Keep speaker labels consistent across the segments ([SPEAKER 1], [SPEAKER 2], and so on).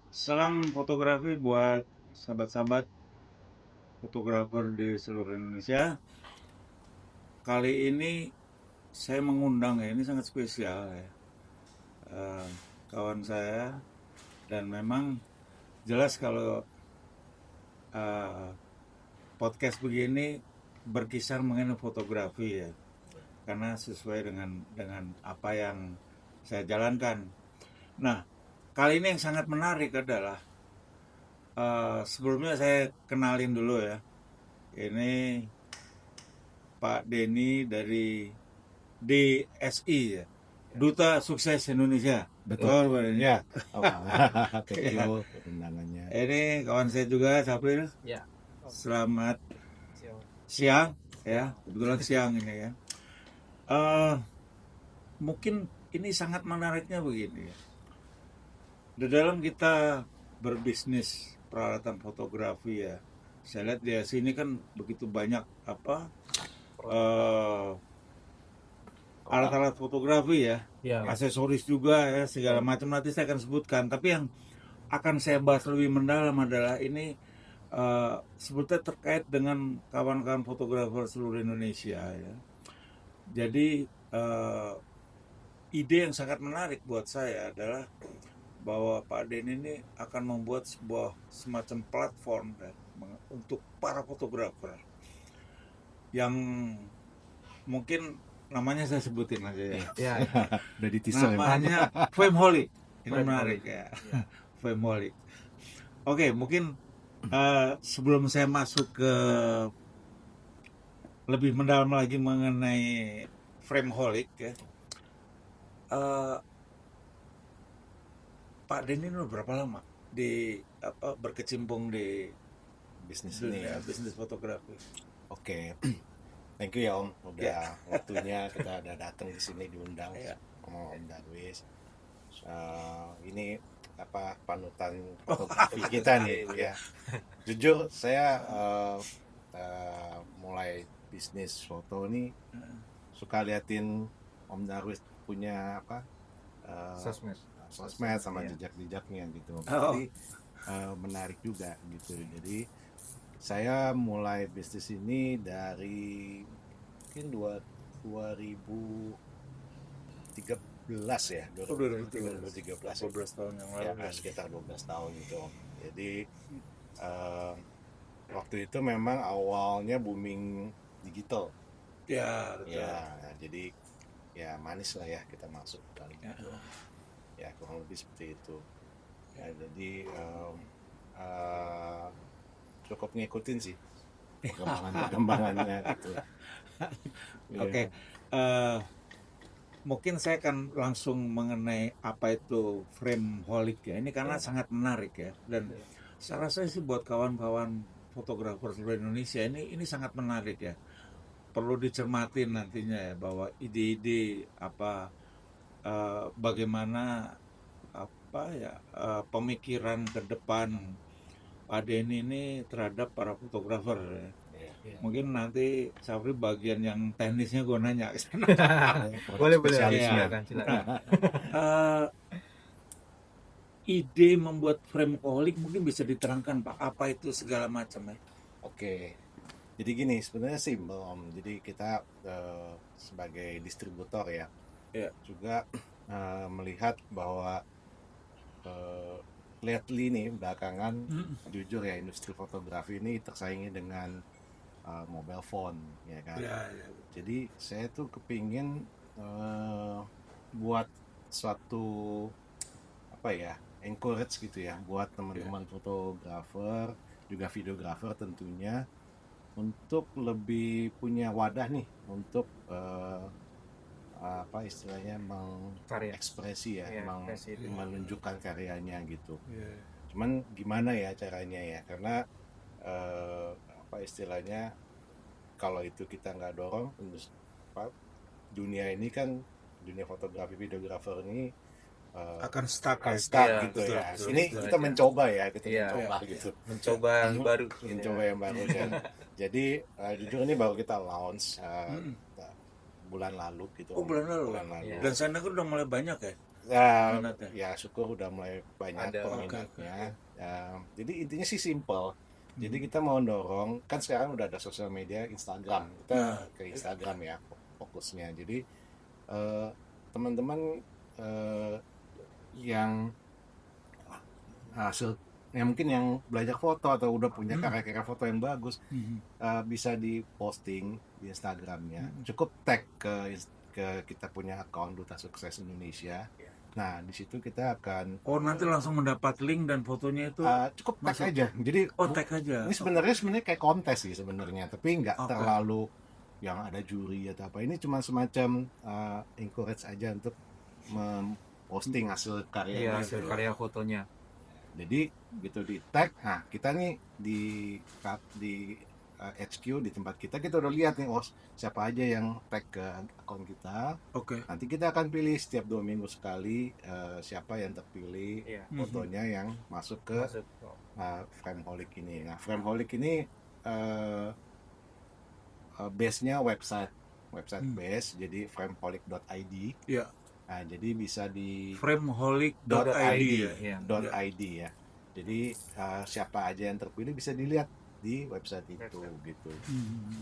[SPEAKER 1] Salam fotografi buat sahabat-sahabat fotografer di seluruh Indonesia. Kali ini saya mengundang ya, ini sangat spesial ya, eh, kawan saya. Dan memang jelas kalau eh, podcast begini berkisar mengenai fotografi ya, karena sesuai dengan apa yang saya jalankan. Nah, kali ini yang sangat menarik adalah sebelumnya saya kenalin dulu ya. Ini Pak Denny dari DSI ya, Duta Sukses Indonesia. Betul Pak Denny?
[SPEAKER 2] Ya, thank you undangannya.
[SPEAKER 1] Ini kawan saya juga, Sapril.
[SPEAKER 3] Ya.
[SPEAKER 1] Selamat siang ya, kebetulan siang ini ya. Mungkin ini sangat menariknya begini ya. Di dalam kita berbisnis peralatan fotografi ya, saya lihat di sini kan begitu banyak alat-alat fotografi ya, aksesoris juga ya, segala macam nanti saya akan sebutkan. Tapi yang akan saya bahas lebih mendalam adalah ini sebetulnya terkait dengan kawan-kawan fotografer seluruh Indonesia ya. Jadi ide yang sangat menarik buat saya adalah bahwa Pak Den ini akan membuat sebuah semacam platform ya, untuk para fotografer yang mungkin namanya saya sebutin aja ya.
[SPEAKER 3] Ya.
[SPEAKER 2] Udah di teaser
[SPEAKER 1] Namanya Frameholic. Ini
[SPEAKER 3] Frameholic.
[SPEAKER 1] menarik ya. Frameholic. Oke, mungkin sebelum saya masuk ke lebih mendalam lagi mengenai Frameholic ya, Pak Denny udah berapa lama berkecimpung di
[SPEAKER 2] bisnis ini
[SPEAKER 1] dunia
[SPEAKER 2] ya.
[SPEAKER 1] bisnis fotografi?
[SPEAKER 2] Oke. Thank you ya Om, udah waktunya kita udah datang di sini diundang sama Om Darwis. Ini panutan fotografi kita nih ya. Jujur saya mulai bisnis foto nih suka liatin Om Darwis punya sosmed sama jejak-jejaknya gitu. Jadi menarik juga gitu. Jadi saya mulai bisnis ini dari mungkin 2013 ya, 2013
[SPEAKER 1] 12 tahun yang lalu
[SPEAKER 2] ya, sekitar 12 tahun itu. Jadi waktu itu memang awalnya booming digital.
[SPEAKER 1] Ya, betul.
[SPEAKER 2] Ya, jadi ya manis lah ya kita masuk kali itu. Ya kurang lebih seperti itu. Ya, jadi cukup ngikutin sih perkembangannya gitu.
[SPEAKER 1] Oke. Mungkin saya akan langsung mengenai apa itu Frameholic ya. Ini karena sangat menarik ya. Dan saya rasa sih buat kawan-kawan fotografer seluruh Indonesia ini sangat menarik ya. Perlu dicermatin nantinya ya, bahwa ide-ide bagaimana pemikiran ke depan Pak Denny ini terhadap para fotografer ya. Mungkin nanti Sapri bagian yang teknisnya gue nanya ke sana.
[SPEAKER 3] boleh
[SPEAKER 1] Ya.
[SPEAKER 3] silakan.
[SPEAKER 1] Ide membuat Frameholic mungkin bisa diterangkan Pak, apa itu segala macam ya?
[SPEAKER 2] Oke. Jadi gini, sebenarnya simpel Om. Jadi kita sebagai distributor ya, juga melihat bahwa lately nih belakangan jujur ya industri fotografi ini tersaingi dengan mobile phone ya kan. Jadi saya tuh kepingin buat suatu encourage gitu ya buat teman-teman fotografer juga videografer tentunya untuk lebih punya wadah nih untuk istilahnya mengekspresi ya, menunjukkan karyanya gitu. Cuman gimana ya caranya ya, karena istilahnya kalau itu kita nggak dorong, dunia ini kan dunia fotografi videografer ini
[SPEAKER 1] akan stuck
[SPEAKER 2] gitu ya. Ini kita mencoba ya, mencoba
[SPEAKER 3] yang baru,
[SPEAKER 2] kan. Jadi jujur ini baru kita launch bulan lalu gitu.
[SPEAKER 1] Bulan lalu. Dan sana kan udah mulai banyak ya. minatnya?
[SPEAKER 2] Ya syukur udah mulai banyak
[SPEAKER 3] Ada.
[SPEAKER 2] peminatnya. Jadi intinya sih simple. Jadi
[SPEAKER 1] Hmm.
[SPEAKER 2] kita mau dorong, kan sekarang udah ada sosial media Instagram, kita
[SPEAKER 1] Nah.
[SPEAKER 2] ke Instagram ya fokusnya. Jadi teman-teman yang hasil yang mungkin yang belajar foto atau udah punya karya-karya foto yang bagus bisa di posting di Instagramnya. Cukup tag ke kita punya akun Duta Sukses Indonesia. Nah di situ kita akan
[SPEAKER 1] Oh, nanti langsung mendapat link dan fotonya itu
[SPEAKER 2] cukup tag
[SPEAKER 1] masuk.
[SPEAKER 2] aja. Jadi
[SPEAKER 1] tag aja.
[SPEAKER 2] ini sebenarnya kayak kontes sih sebenarnya, tapi nggak
[SPEAKER 1] Oke.
[SPEAKER 2] terlalu yang ada juri atau apa. Ini cuma semacam encourage aja untuk memposting hasil
[SPEAKER 3] Iya,
[SPEAKER 2] karya.
[SPEAKER 3] hasil karya fotonya.
[SPEAKER 2] Jadi gitu di tag, nah kita nih di HQ di tempat kita udah lihat nih, siapa aja yang tag ke akun kita.
[SPEAKER 1] Oke.
[SPEAKER 2] Nanti kita akan pilih setiap 2 minggu sekali siapa yang terpilih
[SPEAKER 3] Iya.
[SPEAKER 2] fotonya yang masuk ke
[SPEAKER 3] Masuk.
[SPEAKER 2] Frameholic ini. Nah, Frameholic ini base-nya website base, jadi frameholic.id.
[SPEAKER 1] Ya.
[SPEAKER 2] Nah, jadi bisa di
[SPEAKER 1] Frameholic.id
[SPEAKER 3] Iya.
[SPEAKER 2] .id ya. Jadi siapa aja yang terpilih bisa dilihat di website itu gitu.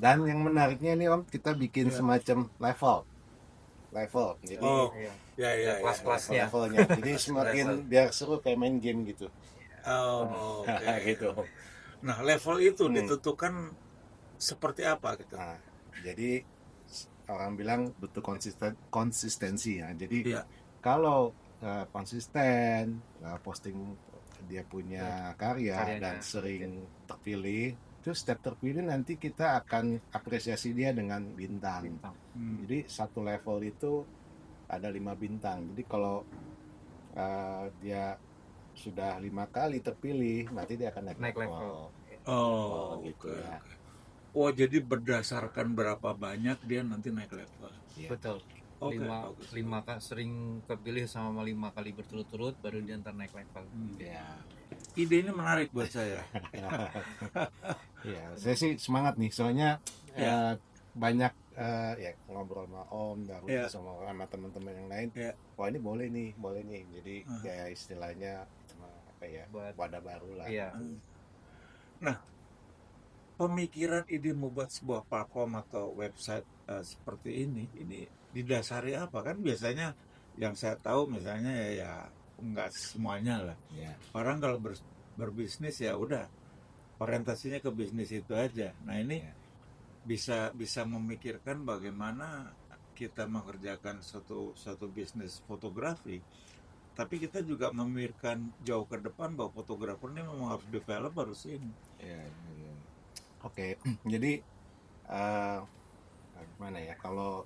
[SPEAKER 2] Dan yang menariknya nih Om, kita bikin semacam level. Jadi
[SPEAKER 1] Oh,
[SPEAKER 3] Iya.
[SPEAKER 1] ya.
[SPEAKER 3] Kelas-kelasnya.
[SPEAKER 2] levelnya. Jadi semakin biar seru kayak main game gitu.
[SPEAKER 1] Oh, oke.
[SPEAKER 2] Gitu.
[SPEAKER 1] Nah, level itu ditentukan seperti apa gitu?
[SPEAKER 2] Nah, jadi orang bilang butuh konsistensi ya. Jadi
[SPEAKER 1] Iya.
[SPEAKER 2] kalau konsisten posting dia punya karya
[SPEAKER 3] Karyanya.
[SPEAKER 2] dan sering terpilih, terus setiap terpilih nanti kita akan apresiasi dia dengan bintang. Jadi satu level itu ada 5 bintang. Jadi kalau dia sudah 5 kali terpilih, nanti dia akan naik level.
[SPEAKER 1] Oh,
[SPEAKER 2] gitu
[SPEAKER 1] oke.
[SPEAKER 2] ya.
[SPEAKER 1] Oh, jadi berdasarkan berapa banyak dia nanti naik level.
[SPEAKER 2] Iya.
[SPEAKER 3] Betul.
[SPEAKER 1] Oke,
[SPEAKER 3] Lima sering kepilih sama 5 kali berturut-turut baru dia ntar naik level.
[SPEAKER 2] Ya.
[SPEAKER 1] Ide ini menarik buat saya.
[SPEAKER 2] Ya, saya sih semangat nih, soalnya
[SPEAKER 1] Ya.
[SPEAKER 2] banyak ya ngobrol sama Om, Darwin,
[SPEAKER 1] Ya.
[SPEAKER 2] sama teman-teman yang lain.
[SPEAKER 1] Ya.
[SPEAKER 2] Wah ini boleh nih. Jadi kayak istilahnya apa ya,
[SPEAKER 3] Buat-
[SPEAKER 2] wadah baru lah.
[SPEAKER 3] Iya.
[SPEAKER 1] Nah, pemikiran ide membuat sebuah platform atau website seperti ini didasari apa? Kan biasanya yang saya tahu misalnya ya enggak semuanya lah.
[SPEAKER 2] Ya.
[SPEAKER 1] Orang kalau berbisnis ya udah orientasinya ke bisnis itu aja. Nah, ini bisa memikirkan bagaimana kita mengerjakan suatu bisnis fotografi, tapi kita juga memikirkan jauh ke depan bahwa fotografer ini memang harus develop, harus ini.
[SPEAKER 2] Ya. Oke, jadi gimana ya, kalau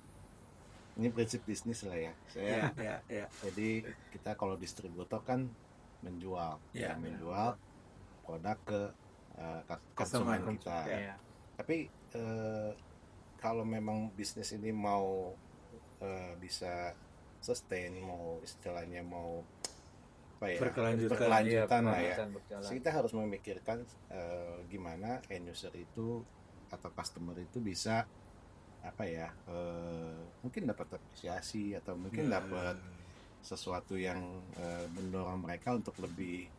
[SPEAKER 2] ini prinsip bisnis lah ya. Saya
[SPEAKER 1] Ya.
[SPEAKER 2] jadi kita kalau distributor kan menjual,
[SPEAKER 1] Ya.
[SPEAKER 2] menjual produk ke konsumen
[SPEAKER 1] Customer.
[SPEAKER 2] kita.
[SPEAKER 3] Iya.
[SPEAKER 2] Tapi kalau memang bisnis ini mau bisa sustain, mau istilahnya mau apa ya,
[SPEAKER 1] Berkelanjutan.
[SPEAKER 2] berkelanjutan lah ya.
[SPEAKER 3] Berjalan.
[SPEAKER 2] So, kita harus memikirkan gimana end user itu atau customer itu bisa apa ya, mungkin dapat apresiasi atau mungkin dapat sesuatu yang mendorong mereka untuk lebih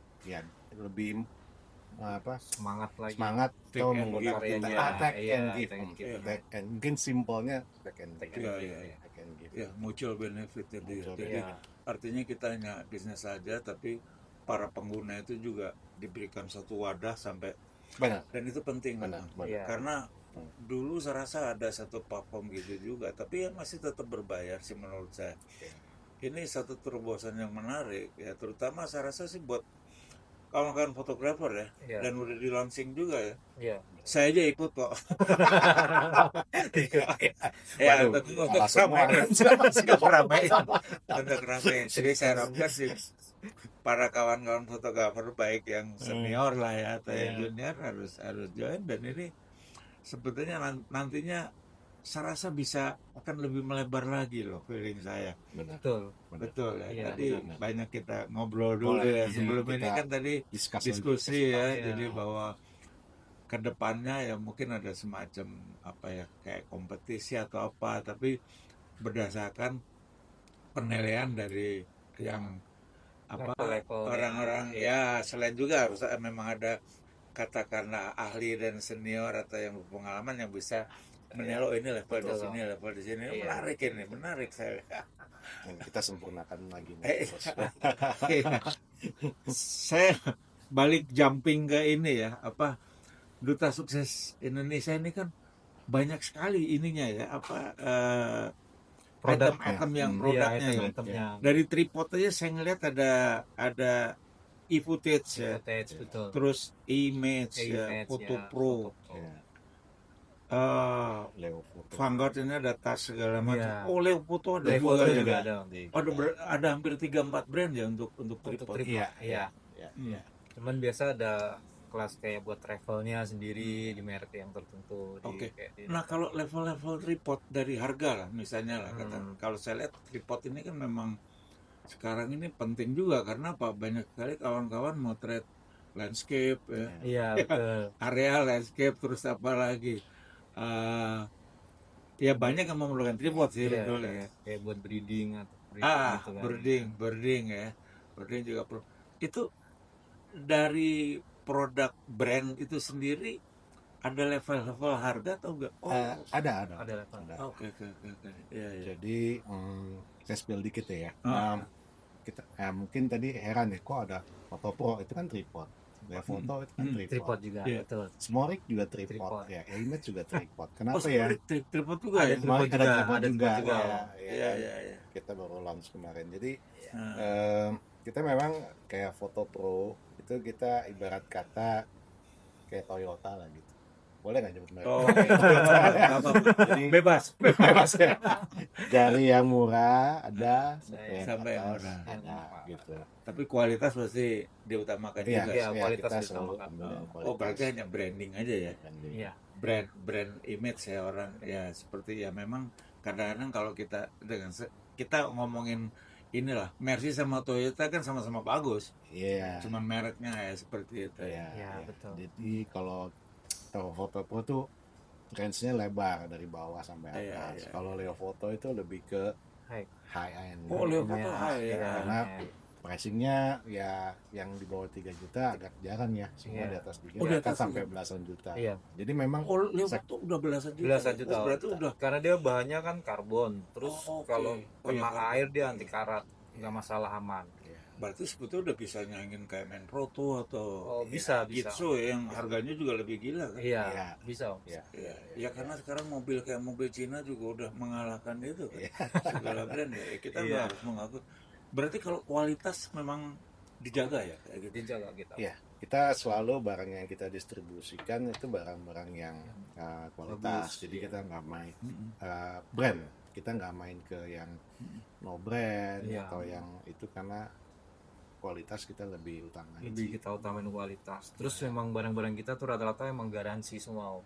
[SPEAKER 3] semangat lagi.
[SPEAKER 2] atau
[SPEAKER 1] Take and
[SPEAKER 2] menggunakan
[SPEAKER 3] give
[SPEAKER 2] kita
[SPEAKER 3] ya.
[SPEAKER 2] take
[SPEAKER 3] Iya,
[SPEAKER 2] and give.
[SPEAKER 3] take and give.
[SPEAKER 2] Take and mungkin simpelnya take and give.
[SPEAKER 1] Iya.
[SPEAKER 2] Take and give.
[SPEAKER 1] Ya, mutual benefit jadi.
[SPEAKER 2] Mutual
[SPEAKER 1] Jadi
[SPEAKER 3] Iya.
[SPEAKER 1] artinya kita hanya bisnis saja, tapi para pengguna itu juga diberikan satu wadah sampai,
[SPEAKER 2] Benar.
[SPEAKER 1] dan itu penting
[SPEAKER 2] Benar.
[SPEAKER 1] memang.
[SPEAKER 3] Iya.
[SPEAKER 1] Karena dulu saya rasa ada satu platform gitu juga, tapi ya masih tetap berbayar sih menurut saya. Ini satu terobosan yang menarik ya, terutama saya rasa sih buat kawan-kawan fotografer ya.
[SPEAKER 3] Iya.
[SPEAKER 1] Dan udah di launching juga ya.
[SPEAKER 3] Iya.
[SPEAKER 1] Saya aja ikut kok. Ya,
[SPEAKER 2] Waduh,
[SPEAKER 1] untuk
[SPEAKER 2] langsung
[SPEAKER 1] keramaian. Untuk keramaian. Jadi saya harapkan sih para kawan-kawan fotografer baik yang senior lah ya atau yang junior harus join, dan ini sebetulnya nantinya saya rasa bisa akan lebih melebar lagi loh, feeling saya.
[SPEAKER 3] Betul.
[SPEAKER 1] Betul ya.
[SPEAKER 3] Iya,
[SPEAKER 1] Tadi
[SPEAKER 2] benar.
[SPEAKER 1] banyak kita ngobrol dulu
[SPEAKER 2] Boleh,
[SPEAKER 1] ya sebelum ini
[SPEAKER 2] kita
[SPEAKER 1] kan tadi diskusi ya. Jadi bahwa kedepannya ya mungkin ada semacam apa ya, kayak kompetisi atau apa, tapi berdasarkan penilaian dari yang apa
[SPEAKER 3] Level-level
[SPEAKER 1] orang-orang ya selain juga harus memang ada katakanlah ahli dan senior atau yang berpengalaman yang bisa menilai oh, ini level di
[SPEAKER 3] Betul.
[SPEAKER 1] sini level di sini.
[SPEAKER 3] Iya.
[SPEAKER 1] Menarik ini menarik saya.
[SPEAKER 2] Dan kita sempurnakan lagi nih,
[SPEAKER 1] Eh,
[SPEAKER 2] Bos.
[SPEAKER 1] iya. Saya balik jumping ke ini ya apa Duta Sukses Indonesia ini kan banyak sekali ininya ya apa
[SPEAKER 3] Produk.
[SPEAKER 1] item-item yang
[SPEAKER 2] Iya,
[SPEAKER 1] produknya ya.
[SPEAKER 3] item-itemnya.
[SPEAKER 1] Dari tripod aja saya ngeliat ada e-footage ya,
[SPEAKER 3] Footage, betul.
[SPEAKER 1] terus image ya,
[SPEAKER 3] Image,
[SPEAKER 1] Photo
[SPEAKER 3] ya,
[SPEAKER 1] Pro,
[SPEAKER 3] Photo Pro.
[SPEAKER 2] Ya,
[SPEAKER 1] eh,
[SPEAKER 2] Leo Foto.
[SPEAKER 1] Vanguard ini ada tas segala macam.
[SPEAKER 3] Iya.
[SPEAKER 1] Oh, Leo Foto ada
[SPEAKER 3] Level
[SPEAKER 1] juga ya.
[SPEAKER 3] juga ada.
[SPEAKER 1] Ada hampir 3-4 brand ya untuk tripod.
[SPEAKER 3] tripod.
[SPEAKER 2] Iya,
[SPEAKER 3] Iya.
[SPEAKER 2] Ya,
[SPEAKER 1] Hmm.
[SPEAKER 2] ya.
[SPEAKER 3] Cuman biasa ada kelas kayak buat travelnya sendiri di merek yang tertentu.
[SPEAKER 1] Oke.
[SPEAKER 3] Kayak di-
[SPEAKER 1] Nah, kalau level-level tripod dari harga lah misalnya lah kata.
[SPEAKER 3] Hmm.
[SPEAKER 1] Kalau saya lihat tripod ini kan memang sekarang ini penting juga karena apa? Banyak sekali kawan-kawan motret landscape ya.
[SPEAKER 3] Iya, betul.
[SPEAKER 1] Area landscape terus apa lagi? Ya banyak yang memerlukan tripod sih
[SPEAKER 3] Iya,
[SPEAKER 1] betul ya.
[SPEAKER 3] kayak buat breeding atau breeding gitu kan.
[SPEAKER 1] Birding ya. Birding juga perlu. Itu dari produk brand itu sendiri ada level-level harga atau enggak? Oh,
[SPEAKER 2] Ada.
[SPEAKER 3] Ada level.
[SPEAKER 2] Ada.
[SPEAKER 1] oke. Iya.
[SPEAKER 2] Jadi saya spill dikit ya.
[SPEAKER 1] Ah.
[SPEAKER 2] Kita mungkin tadi heran ya, kok ada Foto Pro itu kan tripod, Leo Foto itu kan tripod,
[SPEAKER 3] Tripod juga,
[SPEAKER 1] Iya.
[SPEAKER 3] betul.
[SPEAKER 2] Smorik juga tripod,
[SPEAKER 3] Tripod.
[SPEAKER 2] ya, Image juga tripod.
[SPEAKER 1] Oh,
[SPEAKER 2] Kenapa ya?
[SPEAKER 1] tripod juga
[SPEAKER 3] Ada
[SPEAKER 1] ya?
[SPEAKER 3] tripod
[SPEAKER 2] Smorik
[SPEAKER 3] juga,
[SPEAKER 2] tripod
[SPEAKER 3] ada
[SPEAKER 2] juga.
[SPEAKER 3] tripod juga.
[SPEAKER 2] Ya,
[SPEAKER 1] Iya.
[SPEAKER 2] kita baru launch kemarin. Jadi
[SPEAKER 1] Nah,
[SPEAKER 2] kita memang kayak Foto Pro itu kita ibarat kata kayak Toyota lah gitu. Boleh nggak nyebut merek?
[SPEAKER 1] Oh,
[SPEAKER 2] Jadi
[SPEAKER 1] bebas.
[SPEAKER 2] bebas ya. Dari yang murah ada
[SPEAKER 1] Sampai yang
[SPEAKER 2] atas
[SPEAKER 1] murah.
[SPEAKER 2] ada gitu.
[SPEAKER 1] Tapi kualitas pasti diutamakan
[SPEAKER 2] Iya,
[SPEAKER 1] juga.
[SPEAKER 3] Iya, kualitas
[SPEAKER 2] kita
[SPEAKER 3] diutamakan.
[SPEAKER 2] selalu ambil yang
[SPEAKER 1] Oh,
[SPEAKER 2] kualitas.
[SPEAKER 1] berarti hanya branding aja ya.
[SPEAKER 3] Iya.
[SPEAKER 1] Brand image ya orang ya seperti ya memang kadang-kadang kalau kita kita ngomongin inilah Mercy sama Toyota kan sama-sama bagus.
[SPEAKER 2] Iya.
[SPEAKER 1] Cuman mereknya ya seperti itu ya.
[SPEAKER 3] Iya, betul.
[SPEAKER 2] Jadi kalau Foto Pro tuh range-nya lebar dari bawah sampai
[SPEAKER 1] Iya,
[SPEAKER 2] atas.
[SPEAKER 1] iya.
[SPEAKER 2] Kalau Leo Foto itu lebih ke
[SPEAKER 3] High.
[SPEAKER 2] high end.
[SPEAKER 1] Oh, Leo
[SPEAKER 3] Iya,
[SPEAKER 1] Foto high ya.
[SPEAKER 3] iya.
[SPEAKER 2] Karena pricingnya ya yang di bawah 3 juta agak jarang ya. Semua
[SPEAKER 3] Iya.
[SPEAKER 2] di atas 3
[SPEAKER 1] Oh, di atas
[SPEAKER 2] sampai
[SPEAKER 1] 3.
[SPEAKER 2] belasan juta.
[SPEAKER 3] Iya.
[SPEAKER 2] Jadi memang
[SPEAKER 1] Oh, Leo Foto udah belasan juta.
[SPEAKER 3] Belasan juta.
[SPEAKER 1] Oh, berarti udah.
[SPEAKER 3] Karena dia bahannya kan karbon. Terus
[SPEAKER 1] Oh, oke.
[SPEAKER 3] kalau
[SPEAKER 1] Oh, iya,
[SPEAKER 3] kena
[SPEAKER 1] karbon.
[SPEAKER 3] air dia anti karat, nggak masalah, aman.
[SPEAKER 1] Berarti sebetulnya udah bisa nyanyiin kayak Men Pro tuh atau
[SPEAKER 3] Oh, bisa.
[SPEAKER 1] Gitsu ya, yang harganya juga lebih gila kan.
[SPEAKER 3] Iya,
[SPEAKER 2] Iya.
[SPEAKER 3] bisa.
[SPEAKER 2] Iya.
[SPEAKER 1] Ya karena sekarang mobil kayak mobil Cina juga udah mengalahkan itu kan. Segala brand ya. Kita
[SPEAKER 3] Iya.
[SPEAKER 1] nggak harus mengaku. Berarti kalau kualitas memang dijaga ya kayak gitu.
[SPEAKER 3] Dijaga kita.
[SPEAKER 2] Iya. Kita selalu barang yang kita distribusikan itu barang-barang yang kualitas.
[SPEAKER 1] Bagus,
[SPEAKER 2] Jadi
[SPEAKER 1] iya.
[SPEAKER 2] kita nggak main
[SPEAKER 1] Mm-mm.
[SPEAKER 2] brand. Kita nggak main ke yang no brand
[SPEAKER 3] Iya.
[SPEAKER 2] atau yang itu karena kualitas kita lebih utamain.
[SPEAKER 3] Lebih kita utamain kualitas. Terus memang barang-barang kita tuh rata-rata emang garansi semua.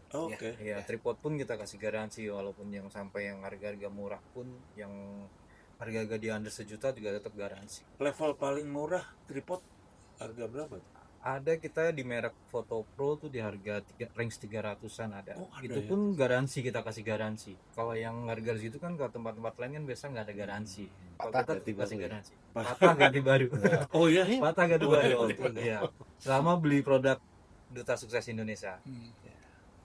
[SPEAKER 1] Oke.
[SPEAKER 3] Iya, tripod pun kita kasih garansi, walaupun yang sampai yang harga-harga murah pun, yang harga-harga di under sejuta juga tetap garansi.
[SPEAKER 1] Level paling murah tripod harga berapa tuh?
[SPEAKER 3] Ada kita di merek Foto Pro tuh di harga range 300-an ada.
[SPEAKER 1] Oh, ada
[SPEAKER 3] Itu
[SPEAKER 1] ya?
[SPEAKER 3] pun garansi, kita kasih garansi. Kalau yang harga segitu kan ke tempat-tempat lain kan biasa nggak ada garansi. Kalau
[SPEAKER 2] Patah
[SPEAKER 3] kita
[SPEAKER 2] ganti
[SPEAKER 3] kasih
[SPEAKER 2] baru ya?
[SPEAKER 3] garansi. Patah ganti baru.
[SPEAKER 1] Oh ya?
[SPEAKER 3] Patah ganti
[SPEAKER 1] Oh,
[SPEAKER 3] baru.
[SPEAKER 1] iya.
[SPEAKER 3] Iya. Selama beli produk Duta Sukses Indonesia.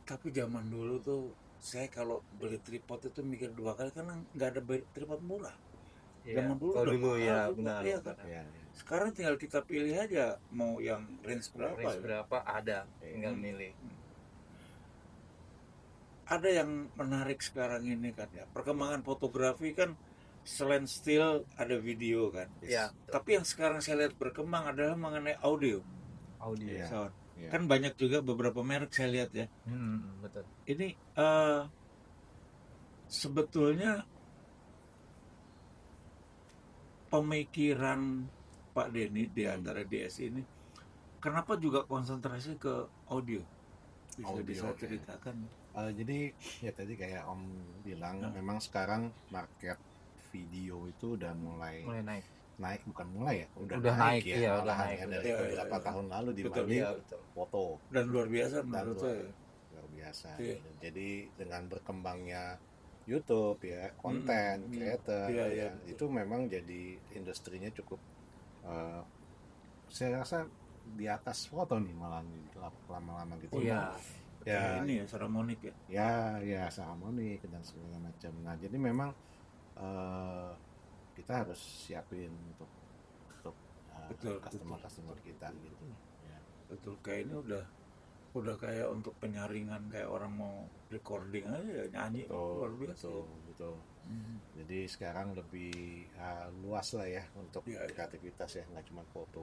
[SPEAKER 1] Tapi zaman dulu tuh saya kalau beli tripod itu mikir 2 kali karena nggak ada tripod murah.
[SPEAKER 3] Iya.
[SPEAKER 1] Zaman dulu
[SPEAKER 3] Kalau
[SPEAKER 1] udah
[SPEAKER 3] dulu
[SPEAKER 1] mahal
[SPEAKER 3] ya
[SPEAKER 1] juga,
[SPEAKER 3] benar.
[SPEAKER 1] iya kan?
[SPEAKER 2] Iya.
[SPEAKER 1] Sekarang tinggal kita pilih aja mau yang range berapa.
[SPEAKER 3] Range
[SPEAKER 1] ya.
[SPEAKER 3] berapa ada, tinggal milih.
[SPEAKER 1] Ada yang menarik sekarang ini kan ya. Perkembangan fotografi kan selain still ada video kan.
[SPEAKER 3] Iya.
[SPEAKER 1] Tapi yang sekarang saya lihat berkembang adalah mengenai audio.
[SPEAKER 3] Audio.
[SPEAKER 2] Iya.
[SPEAKER 1] Sound.
[SPEAKER 2] Iya.
[SPEAKER 1] Kan banyak juga beberapa merek saya lihat ya.
[SPEAKER 3] Betul.
[SPEAKER 1] Ini sebetulnya pemikiran Pak Denny di antara DS ini kenapa juga konsentrasi ke audio? Bisa
[SPEAKER 2] Audio,
[SPEAKER 1] ceritakan.
[SPEAKER 2] Jadi ya tadi kayak Om bilang memang sekarang market video itu udah mulai naik, bukan mulai ya, udah
[SPEAKER 3] naik,
[SPEAKER 2] ya,
[SPEAKER 3] iya, udah
[SPEAKER 2] malahan
[SPEAKER 3] naik,
[SPEAKER 2] ya,
[SPEAKER 3] udah.
[SPEAKER 2] dari
[SPEAKER 1] Iya,
[SPEAKER 2] beberapa
[SPEAKER 1] iya.
[SPEAKER 2] tahun lalu
[SPEAKER 1] Betul,
[SPEAKER 2] dibanding
[SPEAKER 3] Iya, betul.
[SPEAKER 2] foto.
[SPEAKER 1] Dan luar biasa
[SPEAKER 2] Dan
[SPEAKER 1] menurut saya.
[SPEAKER 2] luar biasa.
[SPEAKER 1] Iya.
[SPEAKER 2] Gitu. Jadi dengan berkembangnya YouTube ya, konten, creator,
[SPEAKER 1] Iya,
[SPEAKER 2] ya.
[SPEAKER 1] betul.
[SPEAKER 2] Itu memang jadi industrinya cukup, eh, saya rasa di atas foto nih malah lama-lama gitu.
[SPEAKER 1] Iya.
[SPEAKER 2] Ya,
[SPEAKER 1] Ini ya Saramonic ya.
[SPEAKER 2] ya harmonik dan segala macam. Nah, jadi memang eh, kita harus siapin untuk
[SPEAKER 1] Betul,
[SPEAKER 2] customer kita gitu. Ya.
[SPEAKER 1] Betul, kayak ini udah kayak untuk penyaringan, kayak orang mau recording aja nyanyi luar biasa.
[SPEAKER 2] Betul. Jadi sekarang lebih luas lah ya untuk
[SPEAKER 1] Iya.
[SPEAKER 2] kreativitas ya, nggak cuma foto.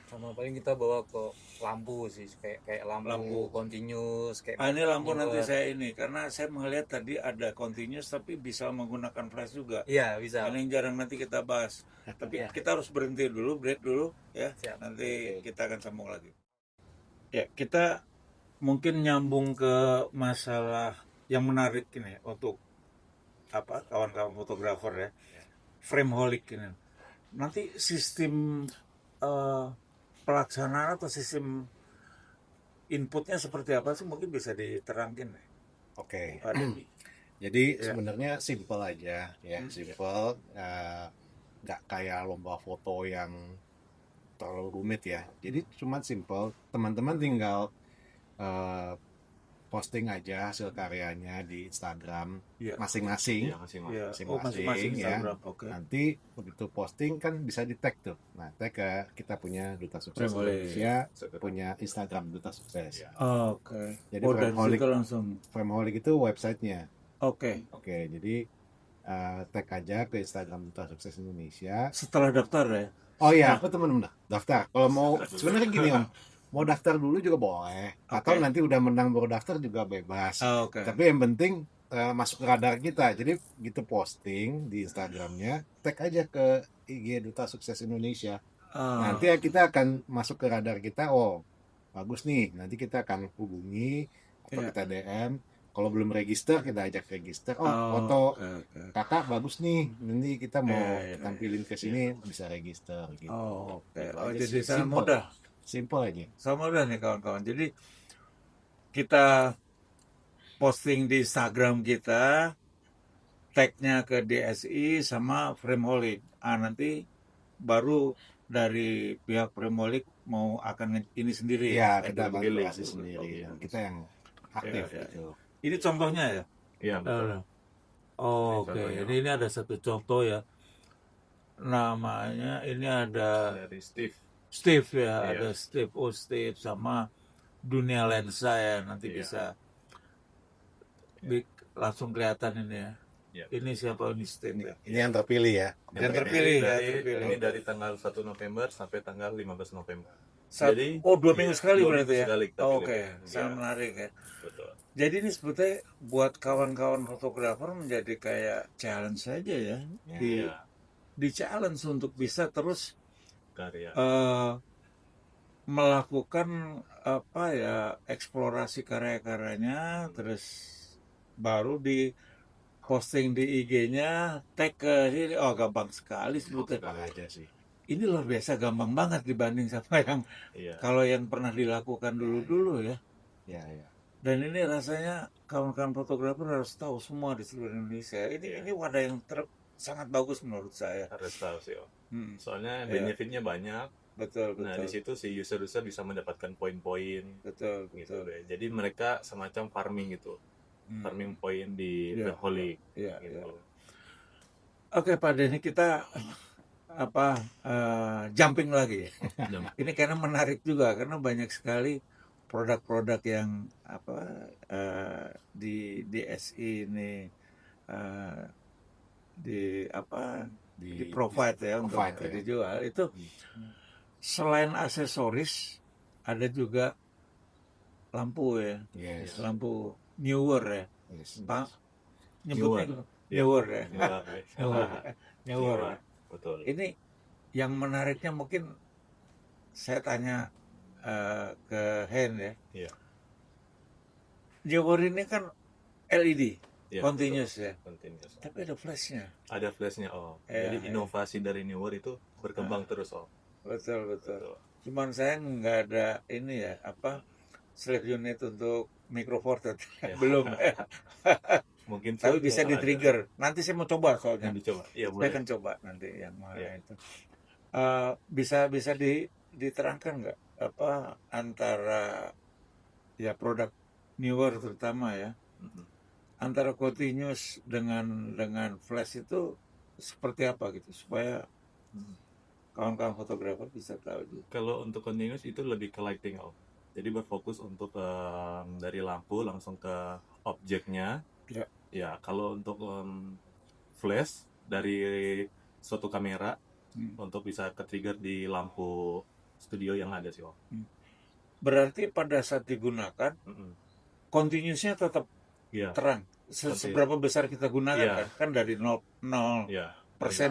[SPEAKER 3] Sama paling kita bawa ke lampu sih, kayak lampu continuous kayak
[SPEAKER 1] Ini lampu
[SPEAKER 3] nyewer.
[SPEAKER 1] nanti saya ini karena saya melihat tadi ada continuous tapi bisa menggunakan flash juga.
[SPEAKER 3] Iya bisa.
[SPEAKER 1] Ini yang jarang nanti kita bahas. Tapi kita harus berhenti dulu, break dulu ya.
[SPEAKER 3] Siap.
[SPEAKER 1] Nanti kita akan sambung lagi. Ya, kita mungkin nyambung ke masalah yang menarik ini untuk kawan-kawan fotografer ya. Frameholic ini. Nanti sistem pelaksanaan atau sistem inputnya seperti apa sih, mungkin bisa diterangkan ya.
[SPEAKER 2] Oke.
[SPEAKER 1] Pak Denny.
[SPEAKER 2] Jadi sebenarnya simple aja ya, simple, nggak kayak lomba foto yang terlalu rumit ya. Jadi cuma simple, teman-teman tinggal posting aja hasil karyanya di Instagram
[SPEAKER 1] Iya.
[SPEAKER 2] masing-masing.
[SPEAKER 3] Iya, masing-masing.
[SPEAKER 1] Oh, masing-masing
[SPEAKER 2] ya.
[SPEAKER 1] Instagram. Oke.
[SPEAKER 2] Nanti begitu posting kan bisa di tag tuh. Nah, tag ke kita punya Duta Sukses
[SPEAKER 1] Frameholic.
[SPEAKER 2] Indonesia, punya Instagram Duta Sukses.
[SPEAKER 1] Oke.
[SPEAKER 2] Jadi
[SPEAKER 1] dari
[SPEAKER 2] Frameholic,
[SPEAKER 1] situ langsung.
[SPEAKER 2] Frameholic itu websitenya.
[SPEAKER 1] Oke.
[SPEAKER 2] Oke, jadi tag aja ke Instagram Duta Sukses Indonesia.
[SPEAKER 1] Setelah daftar ya.
[SPEAKER 2] Oh iya, apa teman-teman daftar. Kalau mau sebenarnya gini Om, mau daftar dulu juga boleh, atau
[SPEAKER 1] Oke.
[SPEAKER 2] nanti udah menang baru daftar juga bebas.
[SPEAKER 1] Oke.
[SPEAKER 2] Tapi yang penting masuk ke radar kita. Jadi gitu posting di Instagramnya, tag aja ke IG Duta Sukses Indonesia. Nanti kita akan masuk ke radar kita. Oh, bagus nih. Nanti kita akan hubungi atau
[SPEAKER 1] Iya.
[SPEAKER 2] kita DM. Kalau belum register, kita ajak register. Oh, foto
[SPEAKER 1] oke.
[SPEAKER 2] kakak bagus nih. Nanti kita mau
[SPEAKER 1] Iya.
[SPEAKER 2] tampilin ke sini, bisa register gitu.
[SPEAKER 1] Oh, oke.
[SPEAKER 2] Gitu
[SPEAKER 1] Oh,
[SPEAKER 2] aja
[SPEAKER 1] jadi
[SPEAKER 2] sih.
[SPEAKER 1] sangat
[SPEAKER 2] Simple.
[SPEAKER 1] mudah.
[SPEAKER 2] Simple aja.
[SPEAKER 1] Sama mudah nih kawan-kawan. Jadi kita posting di Instagram kita, tagnya ke DSI sama Frameholic. Nanti baru dari pihak Frameholic mau akan ini sendiri.
[SPEAKER 2] Iya, kita
[SPEAKER 1] pilih.
[SPEAKER 2] bantu kasih sendiri. Kita yang aktif
[SPEAKER 1] Iya.
[SPEAKER 2] gitu.
[SPEAKER 1] Ini contohnya ya.
[SPEAKER 3] Iya, betul.
[SPEAKER 1] Oh, oke.
[SPEAKER 3] Contohnya.
[SPEAKER 1] Ini ada satu contoh ya. Namanya ini ada
[SPEAKER 3] Dari Steve.
[SPEAKER 1] Steve ya,
[SPEAKER 3] Iya.
[SPEAKER 1] ada Steve, Steve sama Dunia Lensa ya, nanti
[SPEAKER 3] Iya.
[SPEAKER 1] bisa langsung kelihatan ini ya.
[SPEAKER 3] Iya.
[SPEAKER 1] Ini siapa ini Steve ya?
[SPEAKER 2] Ini yang terpilih ya.
[SPEAKER 1] Yang terpilih ya,
[SPEAKER 4] Dari-
[SPEAKER 1] terpilih.
[SPEAKER 4] Ini dari tanggal 1 November sampai tanggal 15 November.
[SPEAKER 1] Oh, 2 minggu
[SPEAKER 4] iya,
[SPEAKER 1] sekali
[SPEAKER 4] 2
[SPEAKER 1] berarti
[SPEAKER 4] minggu
[SPEAKER 1] ya?
[SPEAKER 4] sekali kita
[SPEAKER 1] Oh,
[SPEAKER 4] pilih.
[SPEAKER 1] oke,
[SPEAKER 4] Iya,
[SPEAKER 1] sangat menarik ya.
[SPEAKER 4] betul.
[SPEAKER 1] Jadi ini sebetulnya buat kawan-kawan fotografer menjadi kayak challenge saja ya.
[SPEAKER 4] Iya,
[SPEAKER 1] Di challenge untuk bisa terus
[SPEAKER 4] karya.
[SPEAKER 1] melakukan apa ya, eksplorasi karya-karyanya, terus baru di posting di IG-nya, tag ke sini. Oh, gampang sekali sebetulnya.
[SPEAKER 2] Gampang aja sih.
[SPEAKER 1] Ini luar biasa gampang banget dibanding sama yang
[SPEAKER 4] Iya.
[SPEAKER 1] kalau yang pernah dilakukan dulu-dulu ya.
[SPEAKER 2] Ya, ya.
[SPEAKER 1] Dan ini rasanya kawan-kawan fotografer harus tahu semua di seluruh Indonesia. Ini wadah yang sangat bagus menurut saya.
[SPEAKER 4] Harus tahu sih, Om.
[SPEAKER 1] Hmm,
[SPEAKER 4] Soalnya
[SPEAKER 1] Iya.
[SPEAKER 4] benefitnya banyak.
[SPEAKER 1] betul,
[SPEAKER 4] Nah, di
[SPEAKER 1] betul,
[SPEAKER 4] situ si user-user bisa mendapatkan poin-poin
[SPEAKER 1] betul,
[SPEAKER 4] gitu
[SPEAKER 1] betul.
[SPEAKER 4] deh. Jadi mereka semacam farming gitu.
[SPEAKER 1] Hmm,
[SPEAKER 4] Farming poin di
[SPEAKER 1] Iya,
[SPEAKER 4] Frameholic
[SPEAKER 1] iya,
[SPEAKER 4] gitu.
[SPEAKER 1] iya. Oke, Pak Denny, kita jumping lagi. Ini karena menarik juga karena banyak sekali produk-produk yang di DSI ini di provide ya untuk
[SPEAKER 2] provide, ya.
[SPEAKER 1] dijual itu. Selain aksesoris ada juga lampu ya,
[SPEAKER 2] Yes.
[SPEAKER 1] lampu newer ya,
[SPEAKER 2] Yes.
[SPEAKER 1] Pak nyebutnya
[SPEAKER 4] Iya.
[SPEAKER 1] newer ya,
[SPEAKER 4] Iya,
[SPEAKER 1] newer ya.
[SPEAKER 4] betul.
[SPEAKER 1] Ini yang menariknya mungkin saya tanya ke Hen ya.
[SPEAKER 4] Iya.
[SPEAKER 1] Newer ini kan LED,
[SPEAKER 4] Iya,
[SPEAKER 1] continuous ya,
[SPEAKER 4] betul. Continuous.
[SPEAKER 1] tapi ada flashnya.
[SPEAKER 4] Ada flashnya, Om.
[SPEAKER 1] Iya,
[SPEAKER 4] Jadi inovasi dari Newer itu berkembang terus, Om.
[SPEAKER 1] Betul, betul.
[SPEAKER 4] Betul.
[SPEAKER 1] Cuman saya nggak ada ini ya, slave unit untuk micro four Tete.
[SPEAKER 4] Ya.
[SPEAKER 1] Belum.
[SPEAKER 4] Mungkin
[SPEAKER 1] Tapi bisa
[SPEAKER 4] ada.
[SPEAKER 1] di-trigger. Nanti saya mau coba soalnya.
[SPEAKER 4] Yang dicoba. Iya,
[SPEAKER 1] Saya
[SPEAKER 4] boleh.
[SPEAKER 1] akan coba nanti yang mana
[SPEAKER 4] Iya.
[SPEAKER 1] itu. Bisa diterangkan nggak apa antara ya produk newer terutama ya,
[SPEAKER 4] Mm-mm.
[SPEAKER 1] antara continuous dengan flash itu seperti apa gitu supaya
[SPEAKER 4] Mm.
[SPEAKER 1] kawan-kawan fotografer bisa tahu juga.
[SPEAKER 4] Kalau untuk continuous itu lebih ke lighting, Om. Jadi berfokus untuk dari lampu langsung ke objeknya.
[SPEAKER 1] Ya.
[SPEAKER 4] Ya, kalau untuk flash dari suatu kamera untuk bisa ke-trigger di lampu studio yang ada sih, Om.
[SPEAKER 1] Berarti pada saat digunakan
[SPEAKER 4] Mm-mm.
[SPEAKER 1] continuousnya tetap
[SPEAKER 4] Iya,
[SPEAKER 1] terang. Seberapa besar kita gunakan
[SPEAKER 4] Iya.
[SPEAKER 1] kan dari 0%
[SPEAKER 4] iya.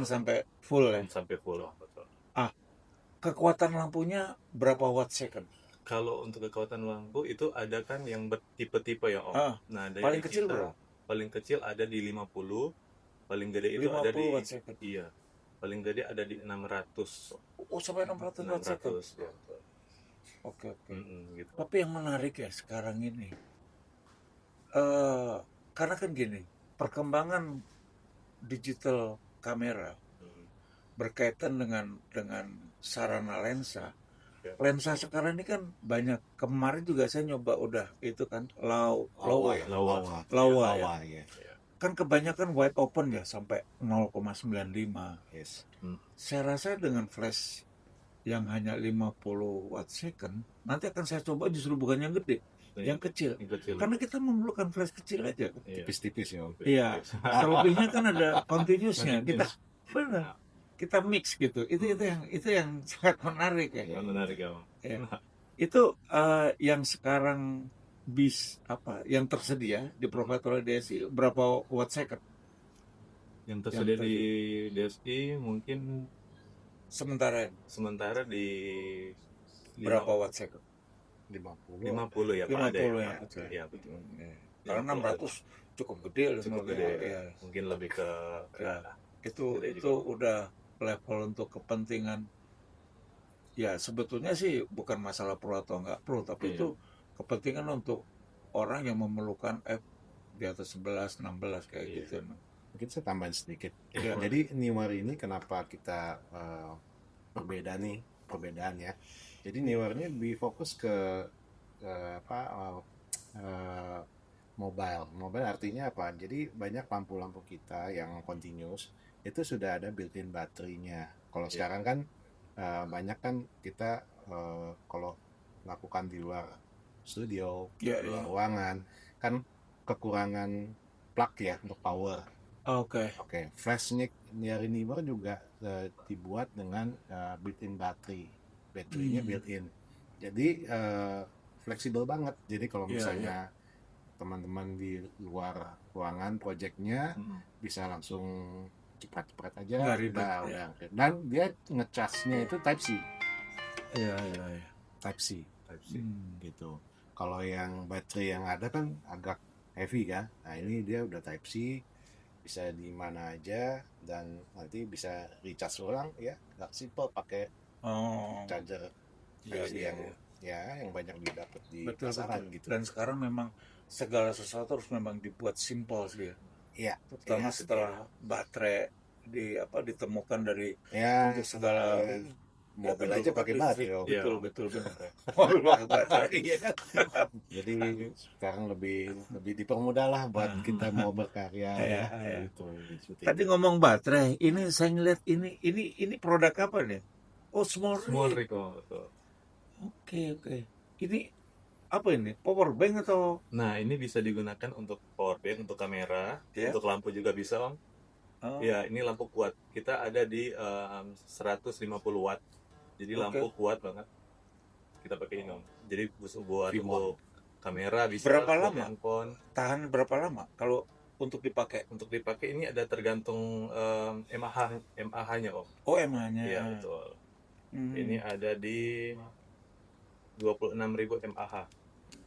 [SPEAKER 1] sampai full ya.
[SPEAKER 4] Sampai full, Om, betul.
[SPEAKER 1] Kekuatan lampunya berapa watt second?
[SPEAKER 4] Kalau untuk kekuatan lampu itu ada kan yang bertipe-tipe ya, Om. Nah, dari
[SPEAKER 1] Paling kecil
[SPEAKER 4] kita,
[SPEAKER 1] berapa?
[SPEAKER 4] paling kecil ada di 50, paling gede itu ada
[SPEAKER 1] 50
[SPEAKER 4] di
[SPEAKER 1] watt second.
[SPEAKER 4] iya. Paling gede ada di 600.
[SPEAKER 1] Oh, sampai 600 watt second.
[SPEAKER 4] 600 ya.
[SPEAKER 1] Oke.
[SPEAKER 4] Gitu.
[SPEAKER 1] Tapi yang menarik ya sekarang ini, karena kan gini, perkembangan digital kamera berkaitan dengan sarana lensa.
[SPEAKER 4] Ya.
[SPEAKER 1] Lensa sekarang ini kan banyak. Kemarin juga saya nyoba udah itu kan Laowa ya.
[SPEAKER 2] ya.
[SPEAKER 1] Kan kebanyakan wide open ya sampai 0,95.
[SPEAKER 2] Yes.
[SPEAKER 1] Saya rasa dengan flash yang hanya 50 watt second, nanti akan saya coba justru bukan yang gede, yang kecil.
[SPEAKER 4] Yang kecil.
[SPEAKER 1] Karena kita memerlukan flash kecil aja.
[SPEAKER 4] Iya.
[SPEAKER 2] Tipis-tipis ya, Om.
[SPEAKER 1] Iya. Selebihnya kan ada continuousnya. Kita mix gitu. Itu yang sangat menarik ya.
[SPEAKER 4] Yang menarik ya, Om.
[SPEAKER 1] Ya. Itu yang sekarang yang tersedia di Professional DSI berapa watt second?
[SPEAKER 4] Yang tersedia di DSI mungkin
[SPEAKER 1] Sementara
[SPEAKER 4] di
[SPEAKER 1] berapa watt second?
[SPEAKER 2] 50.
[SPEAKER 4] 50 ya, Pak.
[SPEAKER 1] 50
[SPEAKER 4] ada
[SPEAKER 1] ya.
[SPEAKER 4] Pak. Iya, betul.
[SPEAKER 1] Karena 600 cukup gede loh
[SPEAKER 4] Cukup
[SPEAKER 1] sebenarnya.
[SPEAKER 4] gede.
[SPEAKER 1] Ya.
[SPEAKER 4] Mungkin lebih ke
[SPEAKER 1] Ya. Itu
[SPEAKER 4] Gede
[SPEAKER 1] udah level untuk kepentingan. Ya sebetulnya sih bukan masalah pro atau nggak pro, tapi
[SPEAKER 4] Iya.
[SPEAKER 1] itu kepentingan untuk orang yang memerlukan f di atas 11, 16 kayak
[SPEAKER 4] Iya.
[SPEAKER 1] gitu.
[SPEAKER 2] Mungkin saya tambahin sedikit.
[SPEAKER 1] Iya.
[SPEAKER 2] Jadi newer ini kenapa kita perbedaan ya. Jadi newer ini lebih fokus ke mobile. Mobile artinya apa? Jadi banyak lampu-lampu kita yang continuous itu sudah ada built-in baterainya. Kalau sekarang kan banyak kan kita kalau lakukan di luar studio, di luar ruangan kan kekurangan plug ya untuk power.
[SPEAKER 1] Oke.
[SPEAKER 2] Flashnya dari newer juga dibuat dengan built-in baterainya built-in. Jadi fleksibel banget. Jadi kalau misalnya teman-teman di luar ruangan projectnya bisa langsung cepat-cepat aja udah. Dan dia ngecasnya itu Type C.
[SPEAKER 1] Iya.
[SPEAKER 2] Type C gitu. Kalau yang baterai yang ada kan agak heavy kan. Nah, ini dia udah Type C, bisa di mana aja dan nanti bisa recharge ulang ya. Agak simple pakai charger Type C yang banyak didapat di pasaran gitu.
[SPEAKER 1] Dan sekarang memang segala sesuatu harus memang dibuat simple sih ya.
[SPEAKER 2] Iya.
[SPEAKER 1] Terutama setelah baterai ditemukan dari untuk segala
[SPEAKER 2] mobil aja pakai baterai.
[SPEAKER 1] Betul. Mobil pakai baterai.
[SPEAKER 2] Jadi sekarang lebih dipermudah lah buat kita mau berkarya. Gitu.
[SPEAKER 1] Tadi ngomong baterai, ini saya ngeliat ini produk apa nih? Oh, small rig. Oke. Ini apa ini? Power bank atau?
[SPEAKER 4] Nah, ini bisa digunakan untuk power bank, untuk kamera, untuk lampu juga bisa, Om. Ya, ini lampu kuat. Kita ada di 150 watt. Jadi lampu kuat banget. Kita pakai ini, Om. Jadi buat untuk kamera bisa.
[SPEAKER 1] Berapa lama?
[SPEAKER 4] Handphone.
[SPEAKER 1] Tahan berapa lama kalau untuk dipakai?
[SPEAKER 4] Untuk dipakai ini ada tergantung mAh-nya, Om.
[SPEAKER 1] Oh, mAh-nya.
[SPEAKER 4] Iya, betul. Ini ada di 26.000 mAh.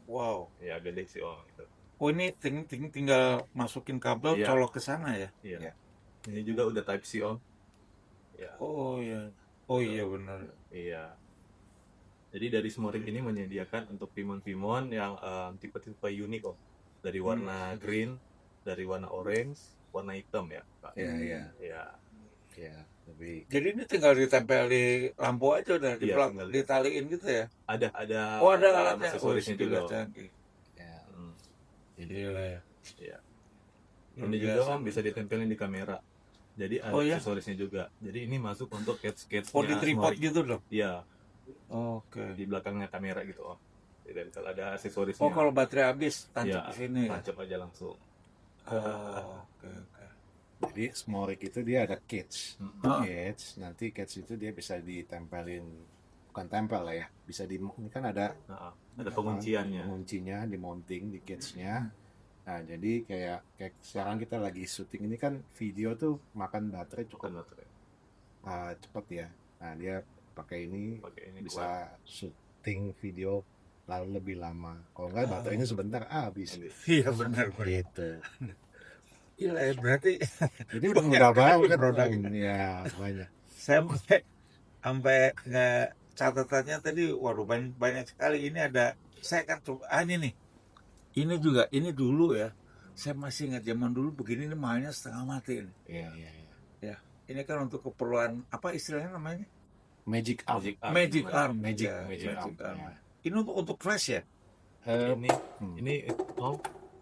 [SPEAKER 1] Wow.
[SPEAKER 4] Ya, gede sih, Om. Gitu.
[SPEAKER 1] Oh, ini tinggal masukin kabel, colok ke sana ya?
[SPEAKER 4] Iya. Ini juga udah Type C, Om. Ya.
[SPEAKER 1] Oh iya benar.
[SPEAKER 4] Iya. Jadi dari Smorik ini menyediakan untuk Vimon yang tipe-tipe unik, Om. Dari warna green dari warna orange, warna hitam ya, Pak.
[SPEAKER 2] Iya.
[SPEAKER 4] Ya,
[SPEAKER 2] Ya, lebih
[SPEAKER 1] Jadi ini tinggal ditempel di lampu aja udah,
[SPEAKER 4] Iya, tinggal
[SPEAKER 1] ditaliin gitu ya.
[SPEAKER 4] ada
[SPEAKER 1] Oh, ada alatnya.
[SPEAKER 4] aksesorisnya
[SPEAKER 1] Oh, gila,
[SPEAKER 4] juga.
[SPEAKER 1] canggih.
[SPEAKER 2] ya.
[SPEAKER 4] Hmm,
[SPEAKER 1] Gila ya.
[SPEAKER 4] iya.
[SPEAKER 1] Luar
[SPEAKER 4] Ini juga
[SPEAKER 1] biasa.
[SPEAKER 4] Om bisa ditempelin di kamera. Jadi ada
[SPEAKER 1] Oh, ya?
[SPEAKER 4] aksesorisnya juga. Jadi ini masuk untuk sketch-sketchnya
[SPEAKER 1] Oh, di tripod
[SPEAKER 4] Smorik.
[SPEAKER 1] gitu dong.
[SPEAKER 4] Iya,
[SPEAKER 1] Oke.
[SPEAKER 4] di belakangnya kamera gitu Om. Jadi kalau ada aksesorisnya,
[SPEAKER 1] Oh, kalau baterai habis
[SPEAKER 4] ya,
[SPEAKER 1] tancap ke sini ya.
[SPEAKER 4] tancap aja langsung.
[SPEAKER 1] Oh, oke.
[SPEAKER 2] Jadi Smorik itu dia ada cage.
[SPEAKER 1] Ah.
[SPEAKER 2] Nanti cage itu dia bisa ditempelin, bukan tempel lah ya, bisa ini kan ada
[SPEAKER 4] Nah, ada pengunciannya.
[SPEAKER 2] penguncinya, di mounting di cage-nya. Nah, jadi kayak sekarang kita lagi syuting ini kan video tuh makan baterai cukup
[SPEAKER 4] Bukan baterai.
[SPEAKER 2] cepet ya. Nah, dia pakai ini
[SPEAKER 4] Pakai ini kuat.
[SPEAKER 2] bisa syuting video lalu lebih lama. Kalau enggak baterainya sebentar habis.
[SPEAKER 1] Iya, benar.
[SPEAKER 2] Gitu.
[SPEAKER 1] Gila ya, berarti
[SPEAKER 2] Jadi udah banget
[SPEAKER 1] Produk.
[SPEAKER 2] ya banyak.
[SPEAKER 1] saya sampai nggak catatannya tadi, waduh banyak sekali. Ini ada, saya kan coba, ini juga, ini dulu ya, saya masih ingat zaman dulu begini, ini mahalnya setengah mati ini.
[SPEAKER 2] Iya.
[SPEAKER 1] Ya, ini kan untuk keperluan apa istilahnya namanya?
[SPEAKER 2] Magic Arm.
[SPEAKER 1] Magic Arm.
[SPEAKER 2] Magic
[SPEAKER 1] Ya,
[SPEAKER 2] Arm. Ya.
[SPEAKER 1] Ini untuk flash ya?
[SPEAKER 4] Ini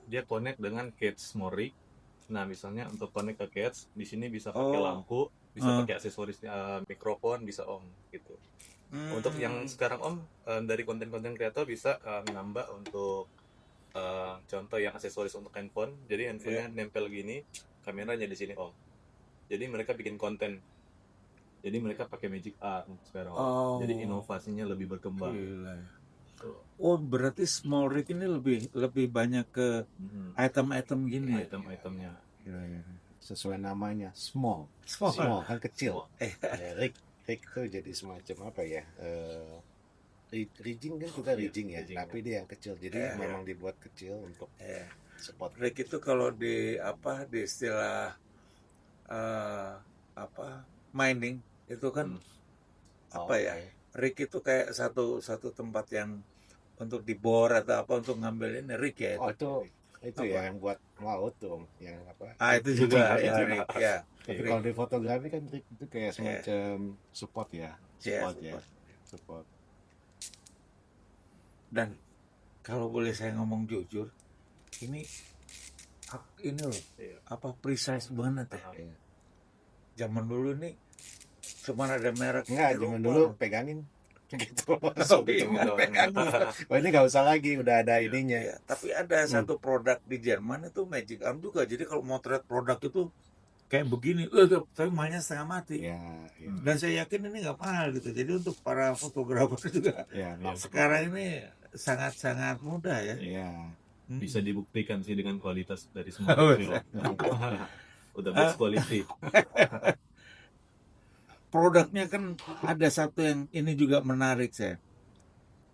[SPEAKER 4] dia connect dengan cage Smorik. Nah, misalnya untuk connect ke cage, di sini bisa pakai lampu, bisa pakai aksesoris mikrofon, bisa Om gitu. Untuk yang sekarang Om dari konten-konten kreator bisa nambah untuk contoh yang aksesoris untuk handphone. Jadi handphonenya nempel gini, kameranya di sini Om. Jadi mereka bikin konten. Jadi mereka pakai Magic Arm sekarang.
[SPEAKER 1] Oh.
[SPEAKER 4] Jadi inovasinya lebih berkembang.
[SPEAKER 1] Gila ya. Oh, berarti Smorik ini lebih banyak ke item-item gini ya?
[SPEAKER 4] Item-itemnya.
[SPEAKER 2] Sesuai namanya, small kan kecil. Rig itu jadi semacam apa ya? Rigging kan kita rigging ya, tapi dia yang kecil. Jadi memang dibuat kecil untuk spot.
[SPEAKER 1] Rig itu kalau di istilah mining itu kan rig itu kayak satu tempat yang untuk dibor atau apa untuk ngambil ini rig ya.
[SPEAKER 2] Itu ya yang buat laut tuh, yang apa?
[SPEAKER 1] Itu juga ya rig ya.
[SPEAKER 2] Tapi kalau di fotografi kan rig itu kayak semacam support ya. Support.
[SPEAKER 1] Dan kalau boleh saya ngomong jujur, ini loh, precise banget ya. Zaman dulu nih cuma ada merek.
[SPEAKER 2] Enggak, zaman dulu pegangin gitu. Ini nggak usah lagi, udah ada ininya.
[SPEAKER 1] Ya, tapi ada satu produk di Jerman itu Magic Arm juga. Jadi kalau motret produk itu kayak begini, tapi mahalnya setengah mati. Dan saya yakin ini nggak mahal gitu. Jadi untuk para fotografer juga sekarang ini sangat-sangat mudah ya.
[SPEAKER 4] Bisa dibuktikan sih dengan kualitas dari semua film. Udah best quality.
[SPEAKER 1] Produknya kan ada satu yang ini juga menarik saya.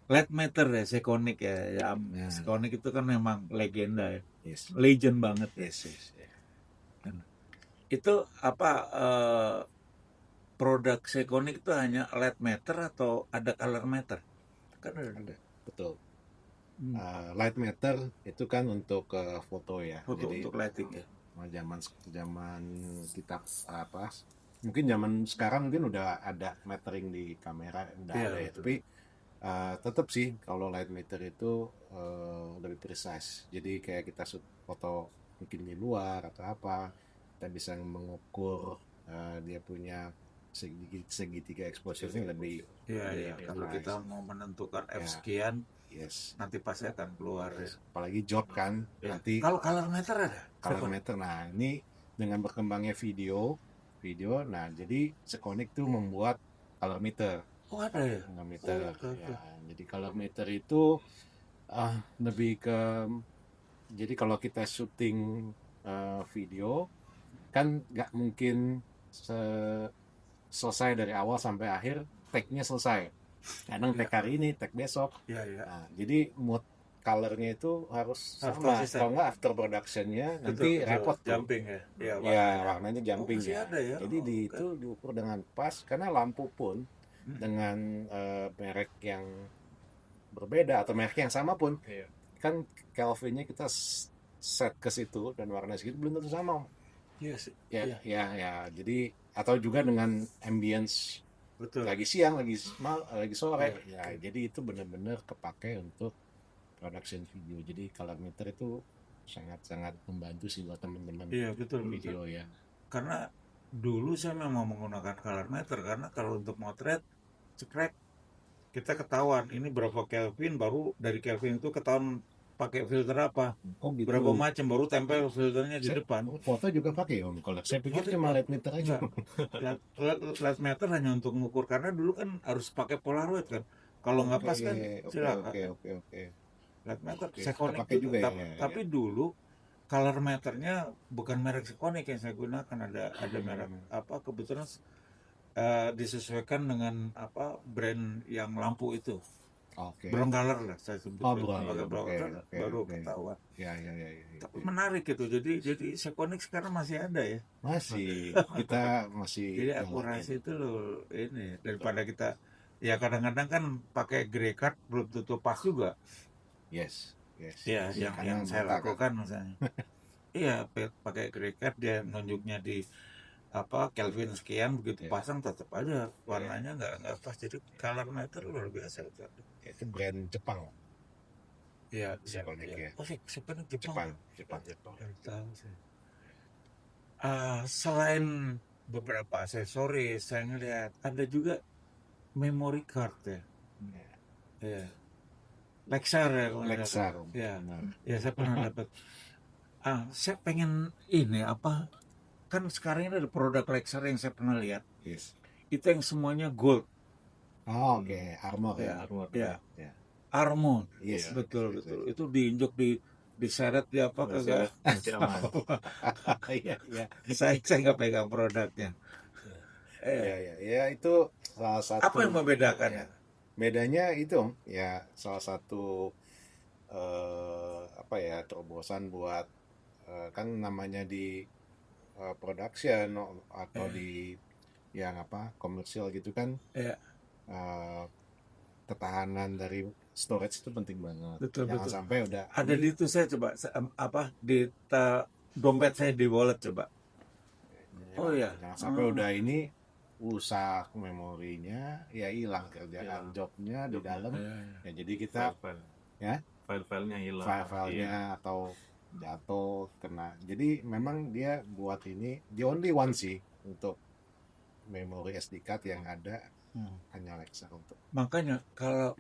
[SPEAKER 1] Leadmeter ya, Sekonic ya. Sekonic itu kan memang legenda ya. Legend banget. Itu produk Sekonic itu hanya Leadmeter atau ada color meter? Kan ada.
[SPEAKER 2] Betul. Leadmeter itu kan untuk foto ya.
[SPEAKER 1] Jadi untuk lighting ya.
[SPEAKER 2] Zaman kita mungkin zaman sekarang mungkin udah ada metering di kamera, udah ada ya. Tapi tetap sih kalau light meter itu lebih precise. Jadi kayak kita shoot foto mungkin di luar atau apa, kita bisa mengukur dia punya segitiga exposure-nya lebih.
[SPEAKER 1] Kalau kita mau menentukan F sekian, nanti pasti akan keluar.
[SPEAKER 2] Apalagi job kan, nanti.
[SPEAKER 1] Kalau color meter ada?
[SPEAKER 2] Color meter, nah ini dengan berkembangnya video, nah jadi Sekonic tuh membuat color meter.
[SPEAKER 1] Oh ada ya?
[SPEAKER 2] Color meter. Jadi color meter itu lebih ke, jadi kalau kita syuting video kan nggak mungkin selesai dari awal sampai akhir, tag-nya selesai. Kadang tag hari ini, tag besok. Nah, jadi mood colornya itu harus sama. Kalau nggak after productionnya nanti repot
[SPEAKER 1] jumping
[SPEAKER 2] ya. Warnanya jumping
[SPEAKER 1] ya.
[SPEAKER 2] Jadi itu diukur dengan pas, karena lampu pun dengan merek yang berbeda atau merek yang sama pun kan Kelvinnya kita set ke situ dan warna segitu belum tentu sama Om.
[SPEAKER 1] Iya sih.
[SPEAKER 2] Ya,
[SPEAKER 1] Iya.
[SPEAKER 2] ya. Jadi atau juga dengan ambience
[SPEAKER 1] Betul.
[SPEAKER 2] lagi siang, lagi sore. Ya, jadi itu benar-benar kepake untuk production video. Jadi color meter itu sangat-sangat membantu sih buat teman-teman
[SPEAKER 1] Iya, betul.
[SPEAKER 2] video ya.
[SPEAKER 1] Karena dulu saya memang menggunakan color meter karena kalau untuk motret cekrek kita ketahuan ini berapa Kelvin, baru dari Kelvin itu ketahuan pakai filter apa,
[SPEAKER 2] Oh gitu.
[SPEAKER 1] berapa macam, baru tempel filternya di depan.
[SPEAKER 2] Foto juga pakai Om. Kalau saya pikir cuma light meter aja.
[SPEAKER 1] Light meter hanya untuk mengukur karena dulu kan harus pakai Polaroid kan. Kalau nggak pas kan silakan.
[SPEAKER 2] Oke.
[SPEAKER 1] Light meter
[SPEAKER 2] Oke,
[SPEAKER 1] Sekonic
[SPEAKER 2] pakai
[SPEAKER 1] juga,
[SPEAKER 2] juga ya.
[SPEAKER 1] tapi dulu color meternya bukan merek Sekonic yang saya gunakan, ada merek apa, kebetulan disesuaikan dengan apa brand yang lampu itu.
[SPEAKER 2] Oke.
[SPEAKER 1] Brown color lah saya sebut.
[SPEAKER 2] Brown.
[SPEAKER 1] Pakai brown
[SPEAKER 2] Oke,
[SPEAKER 1] color,
[SPEAKER 2] oke,
[SPEAKER 1] baru
[SPEAKER 2] oke.
[SPEAKER 1] ketahuan.
[SPEAKER 2] Ya.
[SPEAKER 1] Tapi menarik itu. Jadi Sekonic sekarang masih ada ya.
[SPEAKER 2] Masih kita masih
[SPEAKER 1] Jadi akurasi itu loh ini, daripada kita ya kadang-kadang kan pakai grey card belum tentu pas juga.
[SPEAKER 2] Yes.
[SPEAKER 1] Ya, yang saya lakukan misalnya. Iya, pakai grey card dia nunjuknya di apa Kelvin sekian, begitu pasang tetap aja warnanya nggak pas. Jadi color meter luar biasa itu.
[SPEAKER 2] Itu brand Jepang.
[SPEAKER 1] Iya,
[SPEAKER 2] Sekonic ya.
[SPEAKER 1] Oh, Sekonic Jepang.
[SPEAKER 2] Jepang.
[SPEAKER 1] Tahu saya. Selain beberapa aksesoris, saya ngeliat ada juga memory card ya. Iya. Lexar ya.
[SPEAKER 2] Lexar.
[SPEAKER 1] Ya, saya pernah dapat. Saya pengen ini apa? Kan sekarang ini ada produk Lexar yang saya pernah lihat.
[SPEAKER 2] Yes.
[SPEAKER 1] Itu yang semuanya gold.
[SPEAKER 2] Oh, oke. Armor ya.
[SPEAKER 4] Armor.
[SPEAKER 1] Ya.
[SPEAKER 2] Ya.
[SPEAKER 1] Armor.
[SPEAKER 2] Yes.
[SPEAKER 1] Betul. Itu diinjek diseret di apa kagak?
[SPEAKER 2] Iya.
[SPEAKER 1] Saya nggak pegang produknya.
[SPEAKER 2] Ya itu salah satu.
[SPEAKER 1] Apa yang membedakannya?
[SPEAKER 2] Bedanya itu Om, ya salah satu terobosan buat kan namanya di production atau di yang komersial gitu kan. Ketahanan dari storage itu penting banget. Jangan sampai udah
[SPEAKER 1] ada di itu. Saya coba di dompet saya di wallet coba.
[SPEAKER 2] Jangan sampai udah ini rusak memorinya, ya hilang kerjaan jobnya di dalam. Ya jadi kita
[SPEAKER 4] file-filenya hilang.
[SPEAKER 2] File-filenya atau jatuh kena. Jadi memang dia buat ini the only one sih untuk memori SD card yang ada. Hanya Lexar untuk.
[SPEAKER 1] Makanya kalau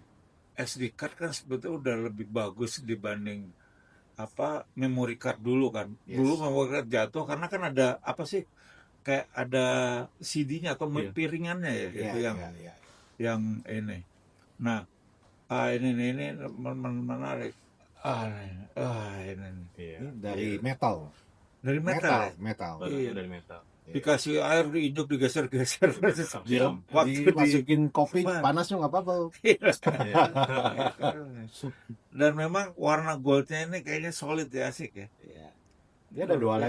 [SPEAKER 1] SD card kan sebetulnya udah lebih bagus dibanding memory card dulu kan. Dulu memory card jatuh karena kan ada kayak ada CD-nya atau piringannya ya gitu yang ini. Nah, ini menarik.
[SPEAKER 2] Ini dari metal.
[SPEAKER 1] Dari metal.
[SPEAKER 4] Iya. Dari metal.
[SPEAKER 1] Dikasih air, diinjek, digeser-geser.
[SPEAKER 2] Dimasukin kopi panas tuh nggak apa-apa.
[SPEAKER 1] Dan memang warna goldnya ini kayaknya solid ya, asik ya.
[SPEAKER 2] Dia ada dua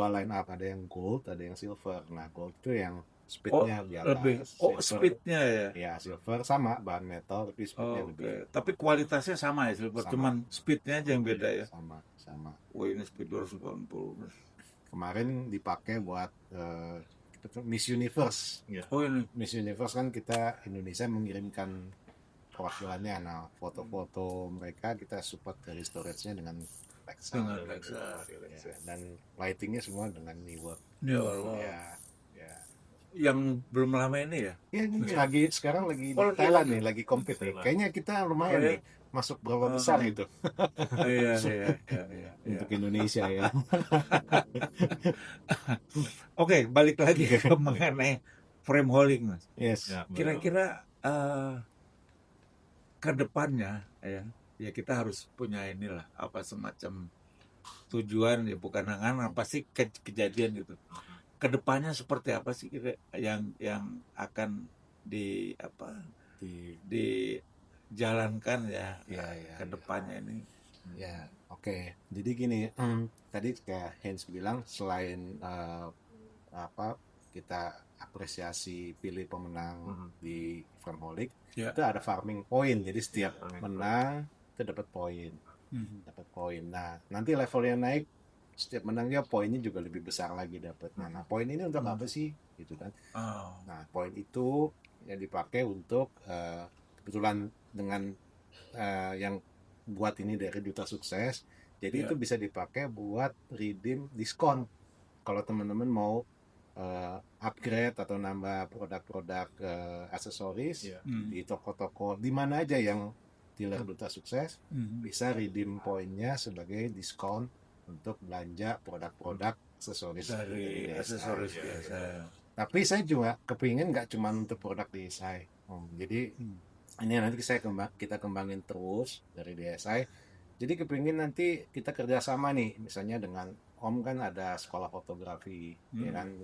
[SPEAKER 2] line up, ada yang gold, ada yang silver. Nah, gold itu yang speednya di atas.
[SPEAKER 1] Speednya ya.
[SPEAKER 2] Ya, silver sama bahan metal tapi speednya lebih.
[SPEAKER 1] Tapi kualitasnya sama ya silver, cuman speednya aja yang beda ya.
[SPEAKER 2] Sama.
[SPEAKER 1] Ini speed 280.
[SPEAKER 2] Kemarin dipakai buat Miss Universe.
[SPEAKER 1] Ini
[SPEAKER 2] Miss Universe kan kita Indonesia mengirimkan perwakilannya. Nah, foto-foto mereka kita support dari storage-nya dengan Lexar. Dan lightingnya semua dengan Neewer. Ya.
[SPEAKER 1] Yang belum lama ini ya?
[SPEAKER 2] Ya, ini sekarang lagi di Thailand nih, lagi compete nih. Kayaknya kita lumayan nih masuk berapa besar itu.
[SPEAKER 1] Iya.
[SPEAKER 2] Untuk Indonesia ya.
[SPEAKER 1] Oke, balik lagi ke mengenai frame holding, Mas.
[SPEAKER 2] Yes.
[SPEAKER 1] Kira-kira ke depannya ya kita harus punya inilah semacam tujuan ya, bukan angan pasti kejadian gitu. Kedepannya seperti apa sih yang akan dijalankan ya kedepannya ini?
[SPEAKER 2] Ya, oke. Jadi gini, tadi kayak Hans bilang selain kita apresiasi pilih pemenang di Frameholic, itu ada farming point. Jadi setiap menang itu dapat poin. dapat poin. Nah, nanti levelnya naik, setiap menangnya poinnya juga lebih besar lagi dapatnya. Nah, poin ini untuk apa sih? Gitu kan.
[SPEAKER 1] Oh.
[SPEAKER 2] Nah, poin itu yang dipakai untuk kebetulan dengan yang buat ini dari Duta Sukses. Jadi itu bisa dipakai buat redeem diskon. Kalau teman-teman mau upgrade atau nambah produk-produk aksesoris di toko-toko di mana aja yang dealer Duta Sukses bisa redeem poinnya sebagai diskon untuk belanja produk-produk aksesoris
[SPEAKER 1] Dari aksesoris biasa.
[SPEAKER 2] Tapi saya juga kepingin nggak cuma untuk produk DSI. Jadi ini nanti kita kembangin terus dari DSI. Jadi kepingin nanti kita kerjasama nih, misalnya dengan Om kan ada sekolah fotografi, ya kan.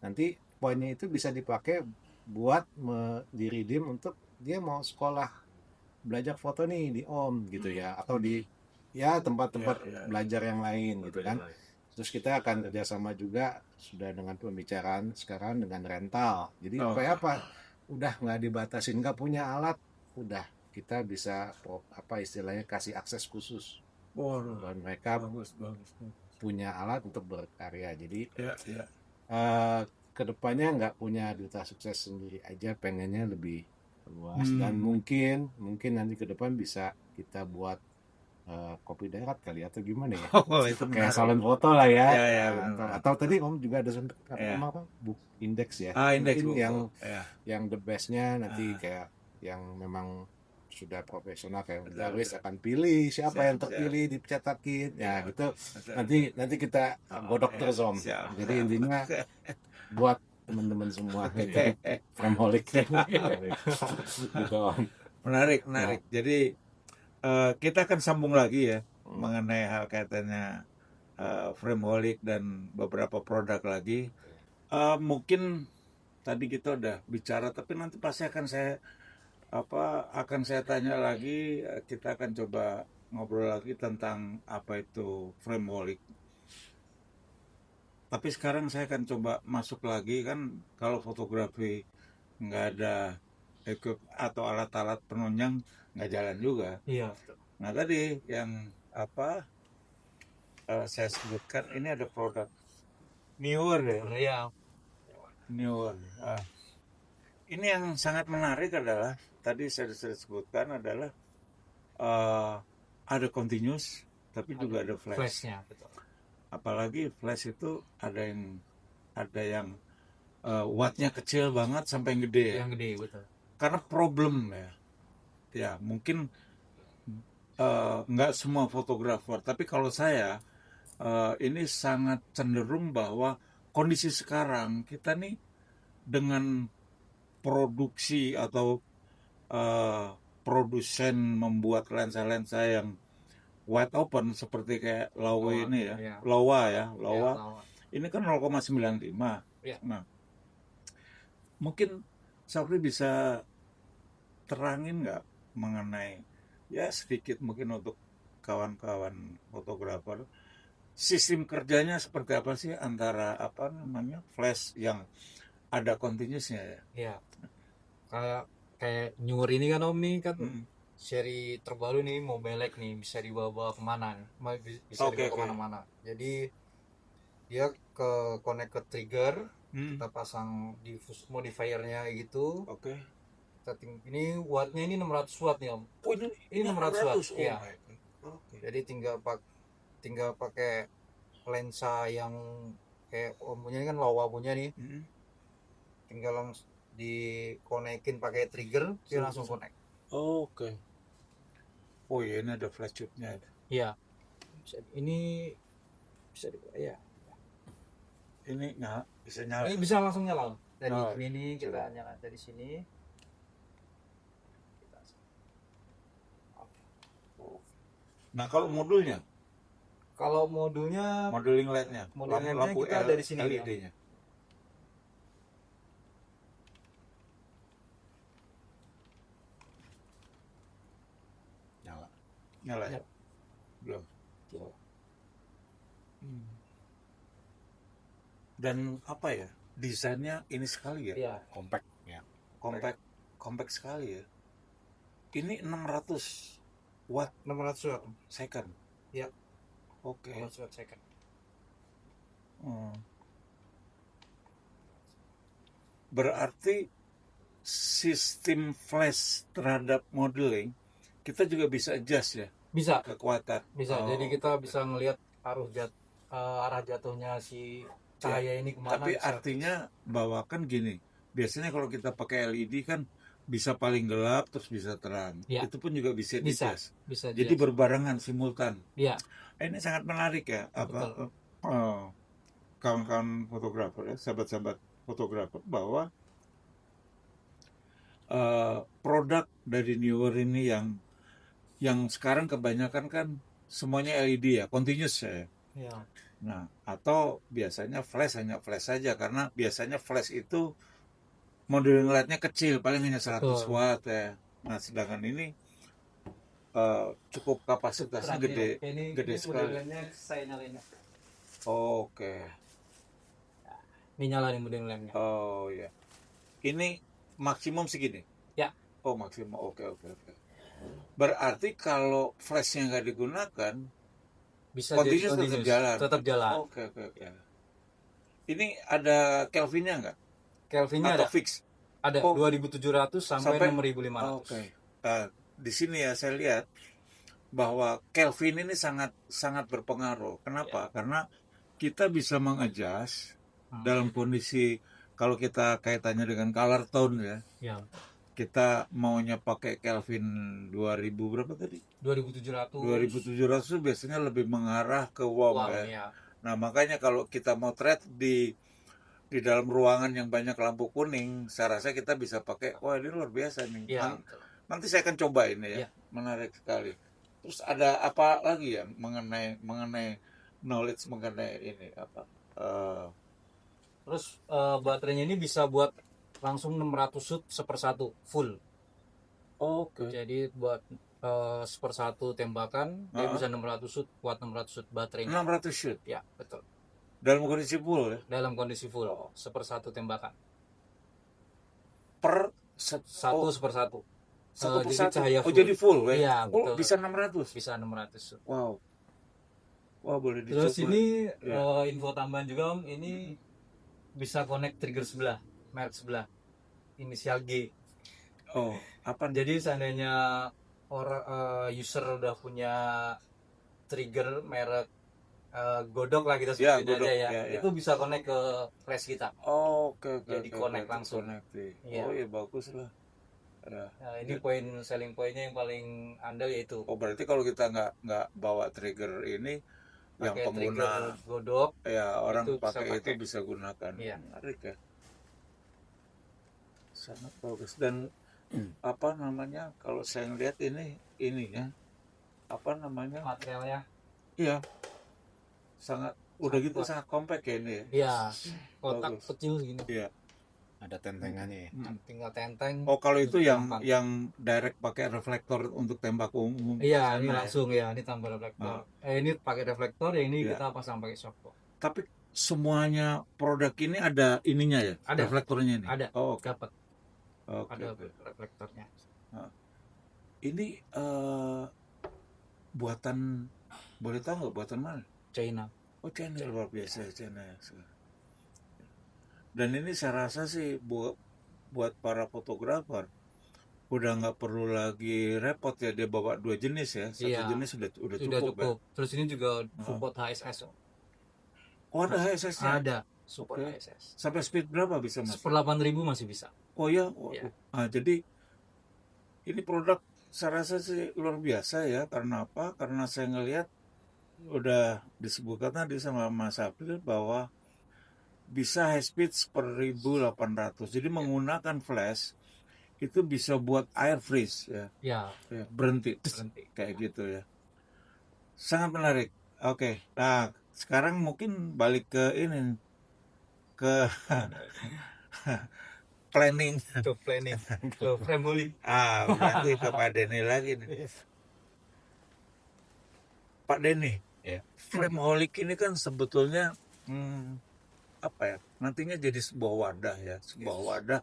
[SPEAKER 2] Nanti poinnya itu bisa dipakai buat di-redeem untuk dia mau sekolah belajar foto nih di Om gitu ya, atau di ya tempat-tempat belajar yang lain gitu kan. Terus kita akan kerjasama juga sudah dengan pembicaraan sekarang dengan rental. Jadi supaya apa? Udah nggak dibatasin, nggak punya alat, udah kita bisa apa istilahnya kasih akses khusus dan mereka punya alat untuk berkarya. Jadi kedepannya nggak punya Duta Sukses sendiri aja, pengennya lebih luas dan mungkin nanti ke depan bisa kita buat kopi darat kali atau gimana ya?
[SPEAKER 1] Itu
[SPEAKER 2] kayak salon foto lah ya.
[SPEAKER 1] Atau
[SPEAKER 2] tadi Om juga ada sempat apa book index ya.
[SPEAKER 1] Index
[SPEAKER 2] mungkin yang the bestnya nanti kayak yang memang sudah profesional kayak Darwis akan pilih siapa yang terpilih dicetakin ya gitu. Nanti kita godok terus Om. Jadi intinya buat teman-teman semua gitu. Frameholic gitu Om.
[SPEAKER 1] Menarik. Jadi kita akan sambung lagi ya mengenai hal kaitannya Frameholic dan beberapa produk lagi. Mungkin tadi kita udah bicara, tapi nanti pasti akan saya tanya lagi. Kita akan coba ngobrol lagi tentang apa itu Frameholic. Tapi sekarang saya akan coba masuk lagi, kan kalau fotografi nggak ada atau alat-alat penunjang nggak jalan juga.
[SPEAKER 3] Iya.
[SPEAKER 1] Nah tadi yang saya sebutkan ini ada produk newer ya.
[SPEAKER 3] Iya.
[SPEAKER 1] Newer. Ini yang sangat menarik adalah tadi saya sebutkan adalah ada continuous tapi juga ada flash.
[SPEAKER 3] Flashnya, betul.
[SPEAKER 1] Apalagi flash itu ada yang wattnya kecil banget sampai yang gede.
[SPEAKER 3] Yang gede, betul.
[SPEAKER 1] Karena problem ya mungkin nggak semua fotografer, tapi kalau saya ini sangat cenderung bahwa kondisi sekarang kita nih dengan produksi atau produsen membuat lensa-lensa yang wide open seperti kayak Laowa ini ya, Laowa. Ini kan 0,95.
[SPEAKER 3] Ya.
[SPEAKER 1] Nah, mungkin Sapri bisa terangin nggak mengenai ya sedikit mungkin untuk kawan-kawan fotografer sistem kerjanya seperti apa sih antara flash yang ada continuousnya ya?
[SPEAKER 3] Iya. Kayak newer ini kan Om nih kan seri terbaru nih Mobilec nih bisa dibawa kemana nih? Bisa dibawa kemana-mana. Jadi dia connect ke trigger, kita pasang diffuse modifiernya gitu. Ini wattnya ini 600 watt nih Om.
[SPEAKER 1] Oh,
[SPEAKER 3] ini 600 watt. Iya.
[SPEAKER 1] Okay.
[SPEAKER 3] Jadi tinggal pakai lensa yang kayak Om punya ini kan Laowa punya nih. Tinggal langsung dikonekin pakai trigger, dia langsung connect.
[SPEAKER 1] Oke. Oh ya, ini ada flash tube-nya.
[SPEAKER 3] Iya. Ini bisa ya.
[SPEAKER 1] Ini nggak bisa nyala.
[SPEAKER 3] Ini bisa langsung nyala. Dari ini kita nyala dari sini.
[SPEAKER 1] Nah, kalau modulnya?
[SPEAKER 3] Kalau modulnya
[SPEAKER 1] modeling LED-nya.
[SPEAKER 3] Lampu kita dari sini
[SPEAKER 1] LED-nya. Nyala ya? Belum. Dan apa ya? Desainnya ini sekali ya?
[SPEAKER 3] Iya.
[SPEAKER 2] Compact ya.
[SPEAKER 1] Compact sekali ya. Ini 600 watt
[SPEAKER 3] 600 watt.
[SPEAKER 1] second.
[SPEAKER 3] Ya.
[SPEAKER 1] Oke.
[SPEAKER 3] 600 watt second.
[SPEAKER 1] Berarti sistem flash terhadap modeling kita juga bisa adjust ya
[SPEAKER 3] Bisa,
[SPEAKER 1] kekuatan.
[SPEAKER 3] bisa. Jadi kita bisa ngelihat arah jatuhnya si cahaya ini kemana.
[SPEAKER 1] Tapi
[SPEAKER 3] bisa.
[SPEAKER 1] artinya bahwa kan gini, biasanya kalau kita pakai LED kan bisa paling gelap terus bisa terang.
[SPEAKER 3] Ya.
[SPEAKER 1] Itu pun juga bisa
[SPEAKER 3] Bisa.
[SPEAKER 1] adjust.
[SPEAKER 3] Bisa.
[SPEAKER 1] Jadi berbarengan simultan.
[SPEAKER 3] Iya.
[SPEAKER 1] Ini sangat menarik ya,
[SPEAKER 3] Betul.
[SPEAKER 1] kawan-kawan fotografer ya, sahabat-sahabat fotografer, bahwa produk dari Neewer ini yang sekarang kebanyakan kan semuanya LED ya, continuous ya.
[SPEAKER 3] Iya.
[SPEAKER 1] Nah, atau biasanya hanya flash saja, karena biasanya flash itu modeling lightnya kecil, paling hanya 100
[SPEAKER 3] Betul.
[SPEAKER 1] watt ya. Nah, sedangkan ini cukup kapasitasnya gede sekali.
[SPEAKER 3] Saya nyalain.
[SPEAKER 1] Oke.
[SPEAKER 3] Ini nyala nih model lamnya.
[SPEAKER 1] Oh ya. Ini maksimum segini.
[SPEAKER 3] Ya.
[SPEAKER 1] Oh maksimum. Oke. Berarti kalau flashnya nggak digunakan,
[SPEAKER 3] Bisa
[SPEAKER 1] continuous
[SPEAKER 3] jadi
[SPEAKER 1] tetap jalan.
[SPEAKER 3] Tetap jalan.
[SPEAKER 1] Oke. Ini ada Kelvinnya nggak?
[SPEAKER 3] Kelvinnya
[SPEAKER 1] Atau
[SPEAKER 3] ada.
[SPEAKER 1] fix?
[SPEAKER 3] Ada 2700 sampai 6500.
[SPEAKER 1] Oke. Di sini ya saya lihat bahwa Kelvin ini sangat berpengaruh. Kenapa? Karena kita bisa mengadjust dalam kondisi, kalau kita kaitannya dengan color tone ya.
[SPEAKER 3] Ya.
[SPEAKER 1] Kita maunya pakai Kelvin 2000 berapa tadi?
[SPEAKER 3] 2700.
[SPEAKER 1] 2700 itu biasanya lebih mengarah ke warm ya.
[SPEAKER 3] Ya.
[SPEAKER 1] Nah, makanya kalau kita mau thread di dalam ruangan yang banyak lampu kuning, saya rasa kita bisa pakai, wah ini luar biasa nih.
[SPEAKER 3] Ya.
[SPEAKER 1] Nanti saya akan coba ini ya.
[SPEAKER 3] Ya.
[SPEAKER 1] Menarik sekali. Terus ada apa lagi ya mengenai knowledge mengenai ini apa?
[SPEAKER 3] Terus baterainya ini bisa buat langsung 600 watt 1/1 full.
[SPEAKER 1] Oke.
[SPEAKER 3] Jadi buat 1/1 tembakan dia bisa 600 watt, kuat 600 watt baterainya.
[SPEAKER 1] 600 shoot.
[SPEAKER 3] Ya, betul.
[SPEAKER 1] Dalam kondisi full ya.
[SPEAKER 3] Dalam kondisi full 1/1 tembakan.
[SPEAKER 1] Per
[SPEAKER 3] 1/1.
[SPEAKER 1] Satu
[SPEAKER 3] Jadi
[SPEAKER 1] persatu.
[SPEAKER 3] cahaya full.
[SPEAKER 1] Jadi full ya.
[SPEAKER 3] Iya,
[SPEAKER 1] Oh,
[SPEAKER 3] betul.
[SPEAKER 1] bisa 600.
[SPEAKER 3] Bisa 600 watt.
[SPEAKER 1] Wow. Wah, boleh dicoba.
[SPEAKER 3] Terus ini
[SPEAKER 1] Ya.
[SPEAKER 3] info tambahan juga Om, ini bisa connect trigger sebelah, merek sebelah, inisial G.
[SPEAKER 1] Oh, apa?
[SPEAKER 3] Jadi seandainya user udah punya trigger merek godok lah kita
[SPEAKER 1] Ya,
[SPEAKER 3] sebut
[SPEAKER 1] godok,
[SPEAKER 3] aja ya,
[SPEAKER 1] ya.
[SPEAKER 3] itu bisa connect ke flash kita.
[SPEAKER 1] Oh, oke.
[SPEAKER 3] Jadi connect langsung.
[SPEAKER 1] Iya. Oh, ya bagus lah. Ya.
[SPEAKER 3] Nah, ini selling pointnya yang paling andal yaitu
[SPEAKER 1] Oh, berarti kalau kita nggak bawa trigger ini, yang
[SPEAKER 3] pakai
[SPEAKER 1] pengguna
[SPEAKER 3] trigger godok,
[SPEAKER 1] ya orang
[SPEAKER 3] itu bisa
[SPEAKER 1] pakai itu
[SPEAKER 3] pakai.
[SPEAKER 1] bisa gunakan.
[SPEAKER 3] Iya.
[SPEAKER 1] Menarik ya. Sangat bagus. Dan apa namanya? Kalau saya lihat ini ya. Apa namanya?
[SPEAKER 3] materialnya.
[SPEAKER 1] Iya. Udah
[SPEAKER 3] Sangat
[SPEAKER 1] gitu
[SPEAKER 3] kuat.
[SPEAKER 1] sangat kompak ya ini ya.
[SPEAKER 3] Iya, kotak
[SPEAKER 1] Bagus.
[SPEAKER 3] kecil segini.
[SPEAKER 1] Iya.
[SPEAKER 2] Ada tentengannya ya.
[SPEAKER 3] Tinggal tenteng.
[SPEAKER 1] Oh, kalau itu
[SPEAKER 3] Gampang.
[SPEAKER 1] yang direct pakai reflektor untuk tembak umum.
[SPEAKER 3] Iya,
[SPEAKER 1] sana
[SPEAKER 3] ini
[SPEAKER 1] ya.
[SPEAKER 3] langsung ya, ini tambah reflektor. Ini pakai reflektor, yang ini
[SPEAKER 1] Iya.
[SPEAKER 3] kita pasang pakai softbox.
[SPEAKER 1] Tapi semuanya produk ini ada ininya ya?
[SPEAKER 3] Ada.
[SPEAKER 1] Reflektornya ini?
[SPEAKER 3] Ada.
[SPEAKER 1] Oh, oke.
[SPEAKER 3] Dapat
[SPEAKER 1] Oke,
[SPEAKER 3] ada
[SPEAKER 1] oke.
[SPEAKER 3] reflektornya.
[SPEAKER 1] Ini buatan, boleh tahu nggak buatan mana?
[SPEAKER 3] China.
[SPEAKER 1] Oh, China, luar biasa China. Dan ini saya rasa sih buat para fotografer udah nggak perlu lagi repot ya, dia bawa dua jenis ya. Satu
[SPEAKER 3] Iya.
[SPEAKER 1] jenis udah
[SPEAKER 3] Sudah
[SPEAKER 1] cukup.
[SPEAKER 3] cukup. Terus ini juga support HSS.
[SPEAKER 1] Ya? Oh, ada HSS-nya.
[SPEAKER 3] Ada support
[SPEAKER 1] Oke.
[SPEAKER 3] HSS.
[SPEAKER 1] Sampai speed berapa bisa mas?
[SPEAKER 3] 8.000 masih bisa.
[SPEAKER 1] Oh ya.
[SPEAKER 3] Iya.
[SPEAKER 1] Jadi ini produk saya rasa sih luar biasa ya. Karena apa? Karena saya ngelihat udah disebutkan tadi sama Mas April bahwa bisa high speed 1800. Jadi menggunakan flash itu bisa buat air freeze ya.
[SPEAKER 3] Ya,
[SPEAKER 1] Berhenti kayak gitu ya. Sangat menarik. Oke. Nah, sekarang mungkin balik ke ini, ke planning.
[SPEAKER 3] Tuh planning. Tuh frame holy.
[SPEAKER 1] Berarti ke Pak Denny lagi nih. Pak Denny,
[SPEAKER 2] Ya.
[SPEAKER 1] Frameholic ini kan sebetulnya apa ya? Nantinya jadi sebuah wadah ya, sebuah wadah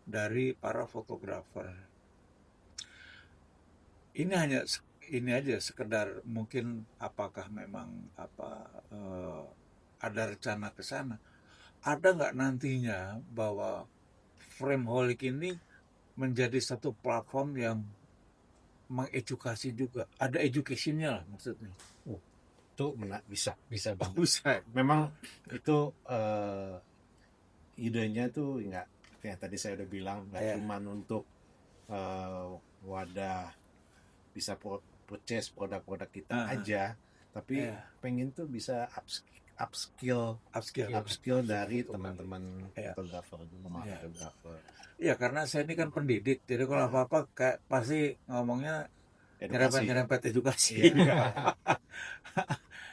[SPEAKER 1] dari para fotografer. ini aja sekedar mungkin apakah memang ada rencana ke sana. Ada nggak nantinya bahwa Frameholic ini menjadi satu platform yang mengedukasi juga, ada educationnya lah maksudnya.
[SPEAKER 2] Itu bisa banget.
[SPEAKER 1] Bisa.
[SPEAKER 2] Memang itu idenya tuh nggak kayak tadi saya udah bilang, nggak cuman untuk wadah bisa purchase produk-produk kita aja, tapi pengen tuh bisa upskill dari teman-teman fotografer.
[SPEAKER 1] Iya, karena saya ini kan pendidik, jadi kalau apa-apa kayak pasti ngomongnya nyerempet edukasi.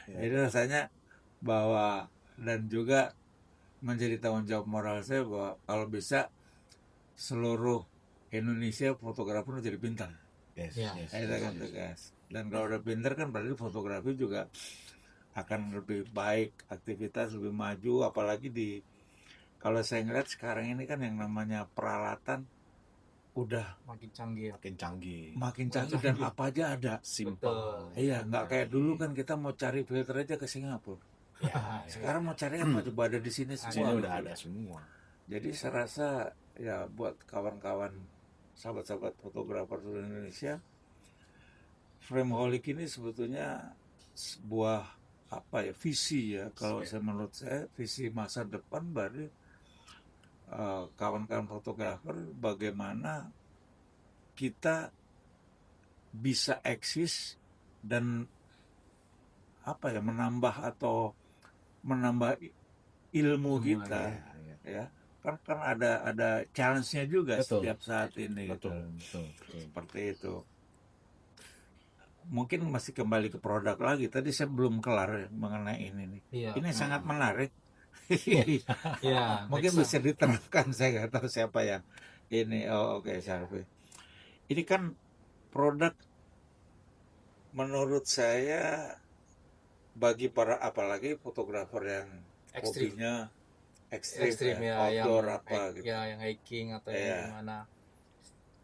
[SPEAKER 1] Jadi rasanya bahwa dan juga menjadi tanggung jawab moral saya bahwa kalau bisa seluruh Indonesia fotografer jadi pintar. Dan kalau udah pintar kan berarti fotografi juga akan lebih baik, aktivitas lebih maju, apalagi kalau saya ngeliat sekarang ini kan yang namanya peralatan udah
[SPEAKER 3] makin canggih
[SPEAKER 1] dan apa aja ada.
[SPEAKER 2] Simple.
[SPEAKER 1] Iya, nggak kayak dulu kan kita mau cari filter aja ke Singapura. Sekarang mau cari apa coba ada di sini semua.
[SPEAKER 2] Udah ada semua.
[SPEAKER 1] Jadi saya rasa ya buat kawan-kawan sahabat-sahabat fotografer seluruh Indonesia, Frameholic ini sebetulnya sebuah visi ya, kalau menurut saya visi masa depan bagi kawan-kawan fotografer, bagaimana kita bisa eksis dan menambah ilmu kita ya kan ada challenge-nya juga. Betul. Setiap saat ini. Betul. Seperti itu. Mungkin masih kembali ke produk lagi. Tadi saya belum kelar mengenai ini nih. Ini sangat menarik. Mungkin bisa diterapkan, saya nggak tahu siapa yang ini. Syarfi. Ini kan produk menurut saya bagi para apalagi fotografer yang hobinya ekstrim ya, outdoor gitu.
[SPEAKER 3] Yang hiking atau yang gimana.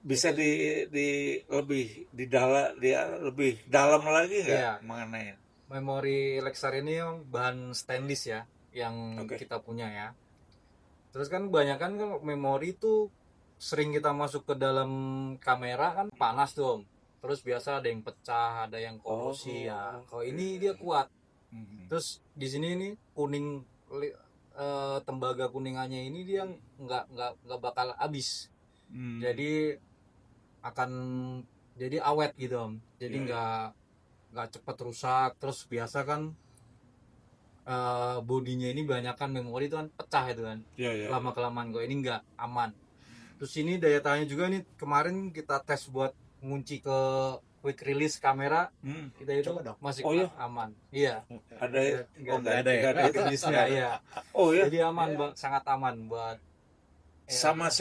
[SPEAKER 1] Bisa lebih dalam lagi nggak mengenai
[SPEAKER 3] memori Lexar ini yang bahan stainless ya, yang kita punya ya. Terus kan kebanyakan kan memori itu sering kita masuk ke dalam kamera kan panas tuh. Terus biasa ada yang pecah, ada yang korosi ya. Kalau ini dia kuat. Terus di sini ini kuning, tembaga kuningannya ini dia nggak bakal habis. Jadi jadi awet gitu Om. Jadi nggak cepat rusak. Terus biasa kan bodinya ini banyakan memori itu kan pecah itu kan. Lama kelamaan kok ini nggak aman. Terus ini daya tahannya juga nih, kemarin kita tes buat ngunci ke quick release kamera, kita itu masih aman. Iya.
[SPEAKER 1] Nggak ada
[SPEAKER 3] ya. Jadi aman, sangat aman buat.
[SPEAKER 1] Sama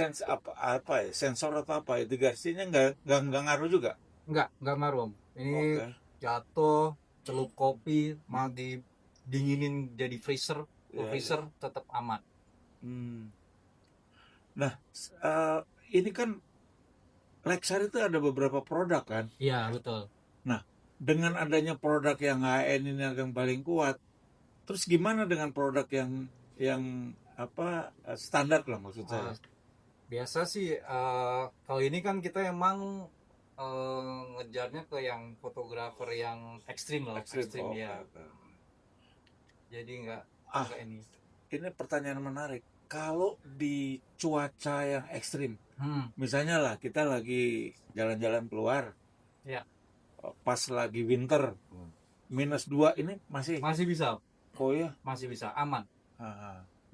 [SPEAKER 1] sensor atau apa integrasinya nggak ngaruh juga?
[SPEAKER 3] Nggak ngaruh Om. Ini jatuh, celup kopi, mau dinginin jadi freezer, freezer tetap aman.
[SPEAKER 1] Nah, ini kan Lexar itu ada beberapa produk kan?
[SPEAKER 3] Iya, betul.
[SPEAKER 1] Nah, dengan adanya produk yang high-end ini yang paling kuat, terus gimana dengan produk yang standar lah maksud saya?
[SPEAKER 3] Biasa sih, kalau ini kan kita emang ngejarnya ke yang fotografer yang ekstrim lah, ekstrim ya. Jadi nggak ini.
[SPEAKER 1] Ini pertanyaan menarik. Kalau di cuaca yang ekstrim, misalnya lah kita lagi jalan-jalan keluar, pas lagi winter, -2 ini masih
[SPEAKER 3] bisa.
[SPEAKER 1] Masih
[SPEAKER 3] bisa, aman.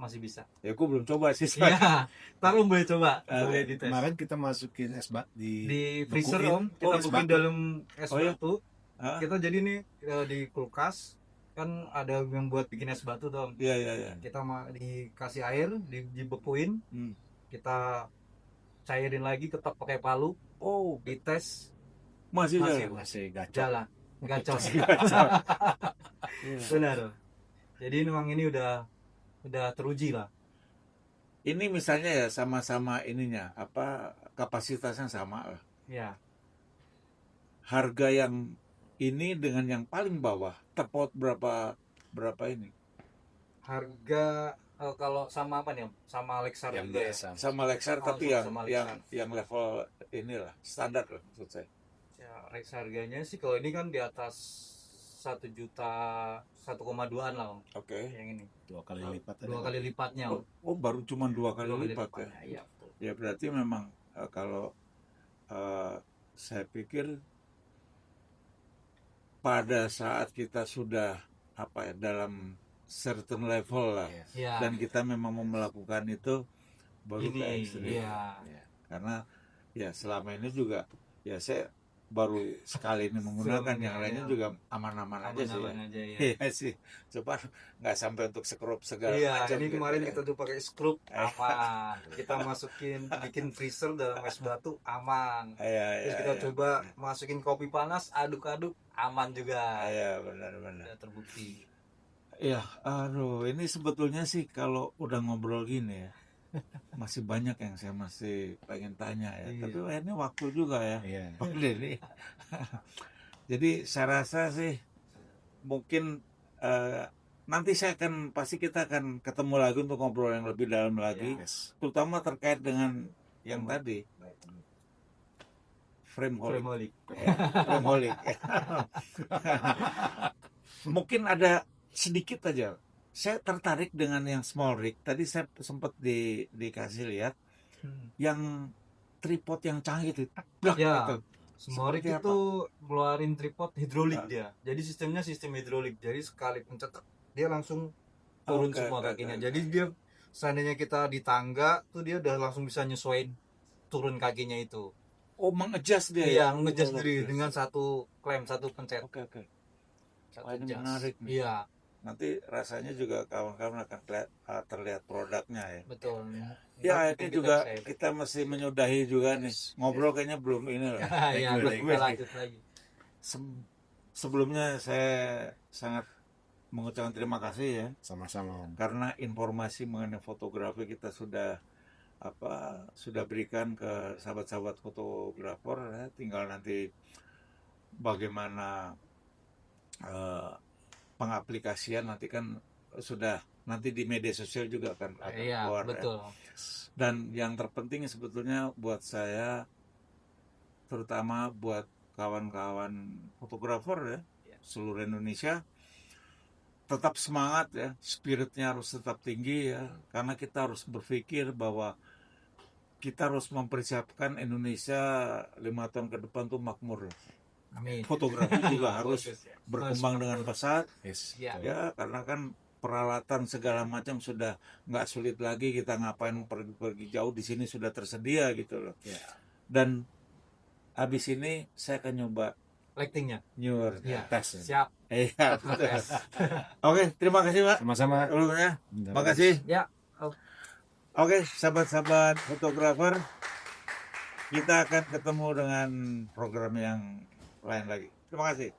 [SPEAKER 3] Masih bisa.
[SPEAKER 1] Ya, aku belum coba sih.
[SPEAKER 3] Iya, taruh boleh coba. Boleh dites.
[SPEAKER 2] Kemarin kita masukin es batu
[SPEAKER 3] di freezer Om. Kita bukin dalam es batu. Kita jadi nih di kulkas kan ada yang buat bikin es batu Om.
[SPEAKER 1] Iya.
[SPEAKER 3] Kita dikasih air, dibekuin. Kita cairin lagi, ketok pakai palu. Dites.
[SPEAKER 1] Masih
[SPEAKER 3] jalan. Gacor. Benar. Jadi memang ini udah teruji lah.
[SPEAKER 1] Ini misalnya ya sama-sama ininya kapasitasnya sama lah.
[SPEAKER 3] Ya.
[SPEAKER 1] harga yang ini dengan yang paling bawah terpaut berapa ini?
[SPEAKER 3] Harga kalau sama apa nih Om? Sama Lexar
[SPEAKER 2] Yang
[SPEAKER 3] juga ya?
[SPEAKER 2] biasa.
[SPEAKER 1] Sama Lexar
[SPEAKER 3] Oh,
[SPEAKER 1] tapi
[SPEAKER 3] sama
[SPEAKER 1] yang level inilah standar lah maksud saya.
[SPEAKER 3] Ya, Rex harganya sih kalau ini kan di atas 1,2 jutaan lah Om.
[SPEAKER 1] Oke.
[SPEAKER 3] Yang ini
[SPEAKER 2] 2 kali lipat.
[SPEAKER 3] dua kali lipatnya Om.
[SPEAKER 1] Oh, baru cuma 2 kali
[SPEAKER 3] Dua kali
[SPEAKER 1] lipat ya.
[SPEAKER 3] lipatnya, iya betul.
[SPEAKER 1] Ya berarti memang kalau saya pikir pada saat kita sudah dalam certain level lah
[SPEAKER 3] Iya.
[SPEAKER 1] dan kita memang mau melakukan itu baru ke
[SPEAKER 3] Ini,
[SPEAKER 1] ekstrim.
[SPEAKER 3] iya.
[SPEAKER 1] Karena ya selama ini juga ya saya baru sekali ini menggunakan, yang lainnya juga aman-aman aja sih.
[SPEAKER 3] Aman-aman aja ya.
[SPEAKER 1] Iya sih, coba nggak sampai untuk scrub segala
[SPEAKER 3] Iya,
[SPEAKER 1] macam.
[SPEAKER 3] ini
[SPEAKER 1] gitu
[SPEAKER 3] kemarin
[SPEAKER 1] ya.
[SPEAKER 3] kita tuh pakai skrup aman. Kita bikin freezer dalam es batu aman.
[SPEAKER 1] Iya,
[SPEAKER 3] Terus
[SPEAKER 1] iya,
[SPEAKER 3] kita
[SPEAKER 1] iya.
[SPEAKER 3] coba masukin kopi panas, aduk-aduk aman juga.
[SPEAKER 1] Iya, benar-benar.
[SPEAKER 3] Udah terbukti.
[SPEAKER 1] Iya, aduh, ini sebetulnya sih kalau udah ngobrol gini ya, masih banyak yang saya masih pengen tanya ya.
[SPEAKER 3] Iya.
[SPEAKER 1] Tapi ini waktu juga ya,
[SPEAKER 2] Iya.
[SPEAKER 1] Pak Denny. Jadi saya rasa sih mungkin nanti pasti kita akan ketemu lagi untuk ngobrol yang lebih dalam lagi,
[SPEAKER 2] Yes.
[SPEAKER 1] terutama terkait dengan yang tadi frame holic. Frame holic. Mungkin ada sedikit aja. Saya tertarik dengan yang small rig. Tadi saya sempat dikasih lihat yang tripod yang canggih itu.
[SPEAKER 3] Ya.
[SPEAKER 1] Gitu.
[SPEAKER 3] Semua rig
[SPEAKER 1] Seperti
[SPEAKER 3] itu ngeluarin tripod hidrolik
[SPEAKER 1] Ah.
[SPEAKER 3] dia. Jadi sistemnya sistem hidrolik. Jadi sekali pencet dia langsung turun
[SPEAKER 1] Oke,
[SPEAKER 3] semua
[SPEAKER 1] oke,
[SPEAKER 3] kakinya.
[SPEAKER 1] oke.
[SPEAKER 3] Jadi dia seandainya kita di tangga tuh dia udah langsung bisa nyesuaiin turun kakinya itu.
[SPEAKER 1] Oh, mengadjust dia
[SPEAKER 3] Iya,
[SPEAKER 1] ya?
[SPEAKER 3] ngejas
[SPEAKER 1] Oh,
[SPEAKER 3] diri
[SPEAKER 1] oke.
[SPEAKER 3] dengan satu klem, satu pencet.
[SPEAKER 1] Oke, oke.
[SPEAKER 3] Satu
[SPEAKER 1] Wah, ini
[SPEAKER 3] jas.
[SPEAKER 1] menarik nih.
[SPEAKER 3] Iya,
[SPEAKER 1] Nanti rasanya juga kawan-kawan akan terlihat produknya ya.
[SPEAKER 3] betul.
[SPEAKER 1] Ya,
[SPEAKER 3] Nanti
[SPEAKER 1] ini juga
[SPEAKER 3] saya-
[SPEAKER 1] kita mesti menyudahi juga nih. Ngobrol kayaknya belum ini lah.
[SPEAKER 3] Iya,
[SPEAKER 1] Belum
[SPEAKER 3] kita
[SPEAKER 1] ini.
[SPEAKER 3] lanjut lagi.
[SPEAKER 1] Sebelumnya saya sangat mengucapkan terima kasih ya,
[SPEAKER 2] Sama-sama Om.
[SPEAKER 1] karena informasi mengenai fotografi kita sudah berikan ke sahabat-sahabat fotografer ya. Tinggal nanti bagaimana pengaplikasian nanti kan sudah nanti di media sosial juga akan
[SPEAKER 3] Iya,
[SPEAKER 1] keluar ya.
[SPEAKER 3] betul.
[SPEAKER 1] Dan yang terpenting sebetulnya buat saya, terutama buat kawan-kawan fotografer ya, seluruh Indonesia, tetap semangat ya, spiritnya harus tetap tinggi ya, karena kita harus berpikir bahwa kita harus mempersiapkan Indonesia 5 tahun ke depan tuh makmur.
[SPEAKER 3] Amin.
[SPEAKER 1] Fotografi juga harus berkembang dengan pesat
[SPEAKER 2] Yes.
[SPEAKER 3] Iya.
[SPEAKER 2] betul.
[SPEAKER 1] ya, karena kan peralatan segala macam sudah nggak sulit lagi, kita ngapain pergi jauh, di sini sudah tersedia gitu loh.
[SPEAKER 2] Ya.
[SPEAKER 1] Dan habis ini saya akan nyoba
[SPEAKER 3] Lightingnya.
[SPEAKER 1] newer
[SPEAKER 3] Iya.
[SPEAKER 2] Tes.
[SPEAKER 3] Siap.
[SPEAKER 1] Iya, betul. Oke, terima kasih Pak
[SPEAKER 2] Sama-sama.
[SPEAKER 1] sebelumnya. Makasih.
[SPEAKER 3] Ya.
[SPEAKER 1] Oke, sahabat-sahabat fotografer, kita akan ketemu dengan program yang lain lagi. Terima kasih.